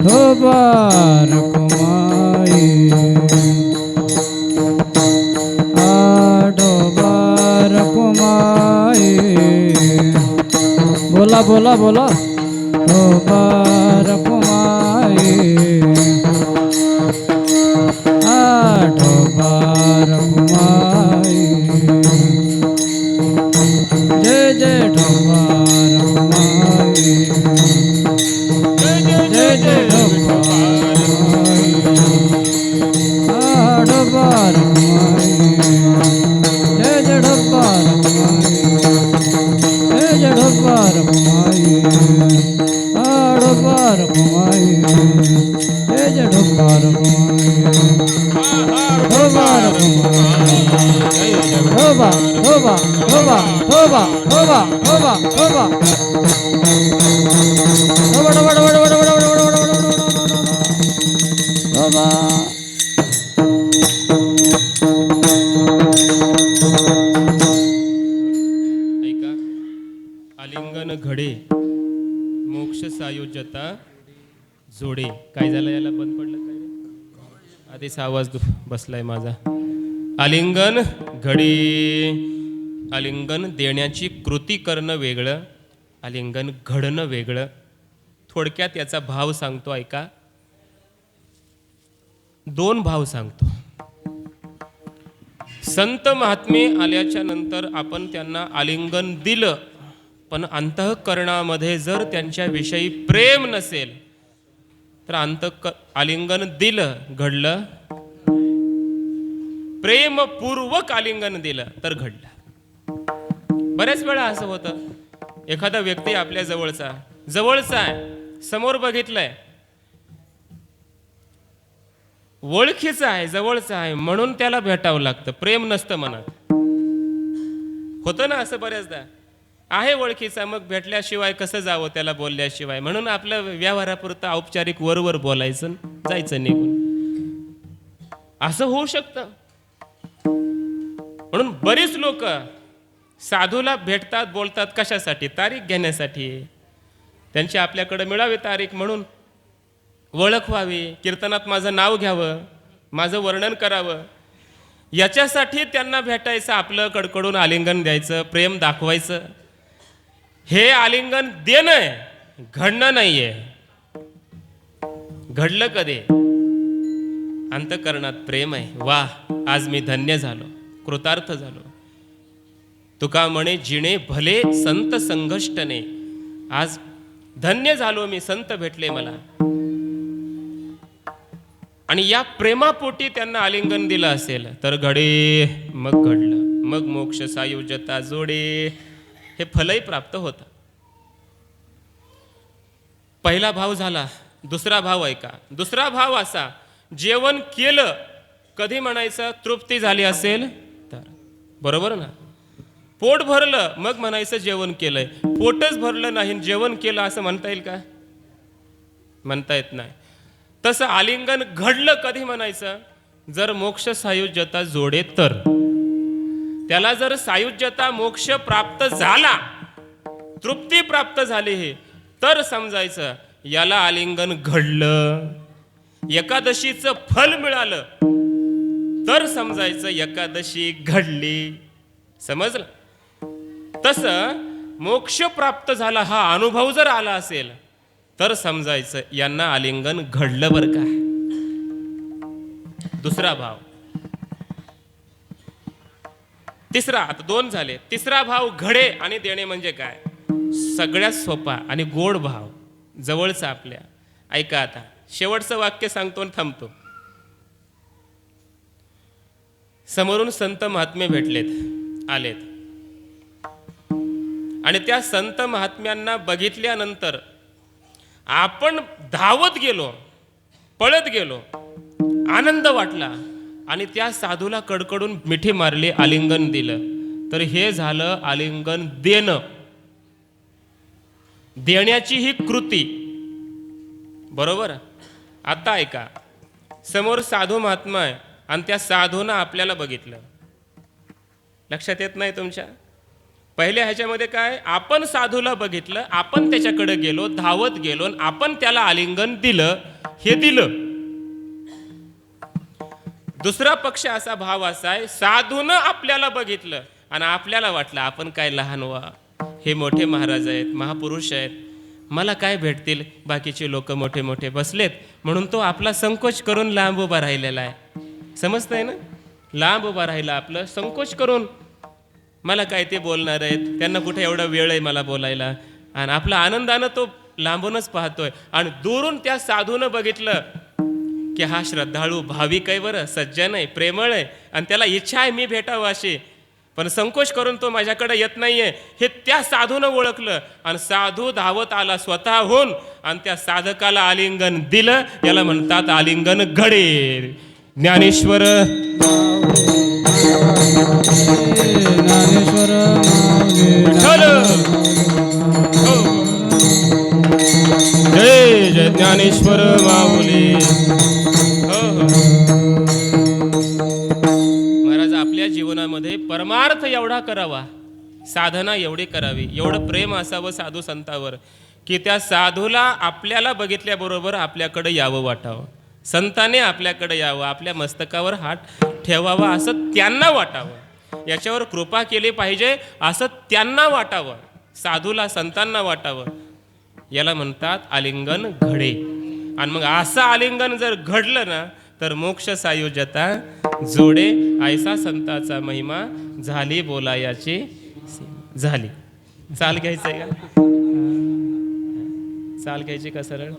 ठोबा रखुमाई, ठोबा रखुमाई. बोला बोला बोला. ठोबा रखुमाई, ठोबा रखुमाई, जय जय ठोबा रखुमाई, जय जय ठोबा रखुमाई, ठोबा रखुमाई, जय जय ठोबा रखुमाई, जय जय ठोबा रखुमाई, ठोबा रखुमाई, जय जय ठोबा रखुमाई, ठोबा रखुमाई, ठोबा ठोबा ठोबा ठोबा ठोबा ठोबा ठोबा ऐका, आलिंगन घडे मोक्ष सायुज्यता जोडे. काय झालं, याला बंद पडलं काय रे? आधीच आवाज बसलाय माझा. आलिंगन घडे, आलिंगन देण्याची कृती करणं वेगळं, आलिंगन घडणं वेगळं. थोडक्यात याचा भाव सांगतो, ऐका. दोन भाव सांगतो. संत महात्मे आल्याच्या नंतर आपण त्यांना आलिंगन दिलं, पण अंतःकरणामध्ये जर त्यांच्याविषयी प्रेम नसेल तर आलिंगन दिलं, घडलं. प्रेमपूर्वक आलिंगन दिलं तर घडलं. बऱ्याच वेळा असं होतं, एखादा व्यक्ती आपल्या जवळचा आहे, समोर बघितलंय, ओळखीचा आहे, जवळचा आहे, म्हणून त्याला भेटावं लागतं. प्रेम नसतं मनात. होतं ना असं बऱ्याचदा. आहे ओळखीचा, मग भेटल्याशिवाय कसं जावं त्याला बोलल्याशिवाय, म्हणून आपलं व्यवहारापुरतं औपचारिक वरवर बोलायचं, जायचं निघून. असं होऊ शकतं. म्हणून बरीच लोक साधूला भेटतात, बोलतात, कशासाठी? तारीख घेण्यासाठी. त्यांची आपल्याकडे मिळावी तारीख, म्हणून ओळख व्हावी, कीर्तनात माझं नाव घ्यावं, माझं वर्णन करावं, याच्यासाठी त्यांना भेटायचं, आपलं कडकडून आलिंगन द्यायचं, प्रेम दाखवायचं. हे आलिंगन देणं आहे, घडणं नाहीये. घडलं कधी? अंतःकरणात प्रेम आहे. वाह, आज मी धन्य झालो, कृतार्थ झालो. तुका म्हणे जिणे भले संत संघष्टने. आज धन्य झालो मी, संत भेटले मला. आणि या प्रेमापोटी त्यांना आलिंगन दिलं असेल तर घडे मग घडलं, मग मोक्ष सायुज्यता जोडे हे फलही प्राप्त होतं. पहिला भाव झाला. दुसरा भाव ऐका. दुसरा भाव असा, जेवण केलं कधी म्हणायचं, तृप्ती झाली असेल तर. बरोबर ना? पोट भरलं मग म्हणायचं जेवण केलंय. पोटच भरलं नाही जेवण केलं असं म्हणता येईल का? म्हणता येत नाही. तसं आलिंगन घडलं कधी म्हणायचं, जर मोक्ष सायुज्यता जोडे तर. त्याला जर सायुज्यता मोक्ष प्राप्त झाला, तृप्ती प्राप्त झाली हे, तर समजायचं याला आलिंगन घडलं. एकादशीचं फल मिळालं तर समजायचं एकादशी घडली. समजलं? तसं मोक्ष प्राप्त झाला हा अनुभव जर आला असेल तर समजायचं यांना आलिंगन घडलं बरं का. दुसरा भाव. तिसरा, आता 2 झाले. तिसरा भाव घडे आणि देणे म्हणजे काय? सगळ्यात सोपा आणि गोड भाव, जवळचा आपल्या. ऐका आता शेवटचं वाक्य सांगतो आणि थांबतो. समोरून संत महात्मे भेटलेत, आलेत, आणि त्या संत महात्म्यांना बघितल्यानंतर आपण धावत गेलो, पळत गेलो, आनंद वाटला आणि त्या साधूला कडकडून मिठी मारली, आलिंगन दिलं. तर हे झालं आलिंगन देणं. देण्याची ही कृती. बरोबर? आता ऐका, समोर साधू महात्मा आहे आणि त्या साधूनं आपल्याला बघितलं. लक्षात येत नाही तुमच्या? पहिल्या ह्याच्यामध्ये काय, आपण साधूला बघितलं, आपण त्याच्याकडे गेलो, धावत गेलो, आपण त्याला आलिंगन दिलं, हे दिलं. दुसरा पक्ष असा भाव असा आहे, साधूनं आपल्याला बघितलं आणि आपल्याला वाटलं आपण काय लहान व्हा, हे मोठे महाराज आहेत, महापुरुष आहेत, मला काय भेटतील, बाकीचे लोक मोठे मोठे बसलेत, म्हणून तो आपला संकोच करून लांब उभा राहिलेला आहे. समजतंय ना? लांब उभा राहिला, आपलं संकोच करून, मला काय ते बोलणार आहेत, त्यांना कुठे एवढा वेळ आहे मला बोलायला, आणि आपला आनंदानं तो लांबूनच पाहतोय. आणि दूरून त्या साधूनं बघितलं की हा श्रद्धाळू भाविक आहे, बरं सज्जन आहे, प्रेमळ आहे, आणि त्याला इच्छा आहे मी भेटावं अशी, पण संकोच करून तो माझ्याकडे येत नाहीये, हे त्या साधूनं ओळखलं. आणि साधू धावत आला स्वतःहून आणि त्या साधकाला आलिंगन दिलं. याला म्हणतात आलिंगन घडे. ज्ञानेश्वर ज्ञानेश्वर जय जय ज्ञानेश्वर माऊली. महाराज आपल्या जीवनामध्ये परमार्थ एवढा करावा, साधना एवढी करावी, एवढं प्रेम असावं साधू संतावर की त्या साधूला आपल्याला बघितल्याबरोबर आपल्याकडे यावं वाटावं, संताने आपल्याकडे यावं, आपल्या मस्तकावर हात ठेवावा असं त्यांना वाटावं, याच्यावर कृपा केली पाहिजे असं त्यांना वाटावं, साधूला संतांना वाटावं. याला म्हणतात आलिंगन घडे. आणि मग असं आलिंगन जर घडलं ना तर मोक्ष सायुज्यता जोडे. ऐसा संताचा महिमा झाली बोलायाची झाली. चाल घ्यायचंय का? चाल घ्यायची का सरळ?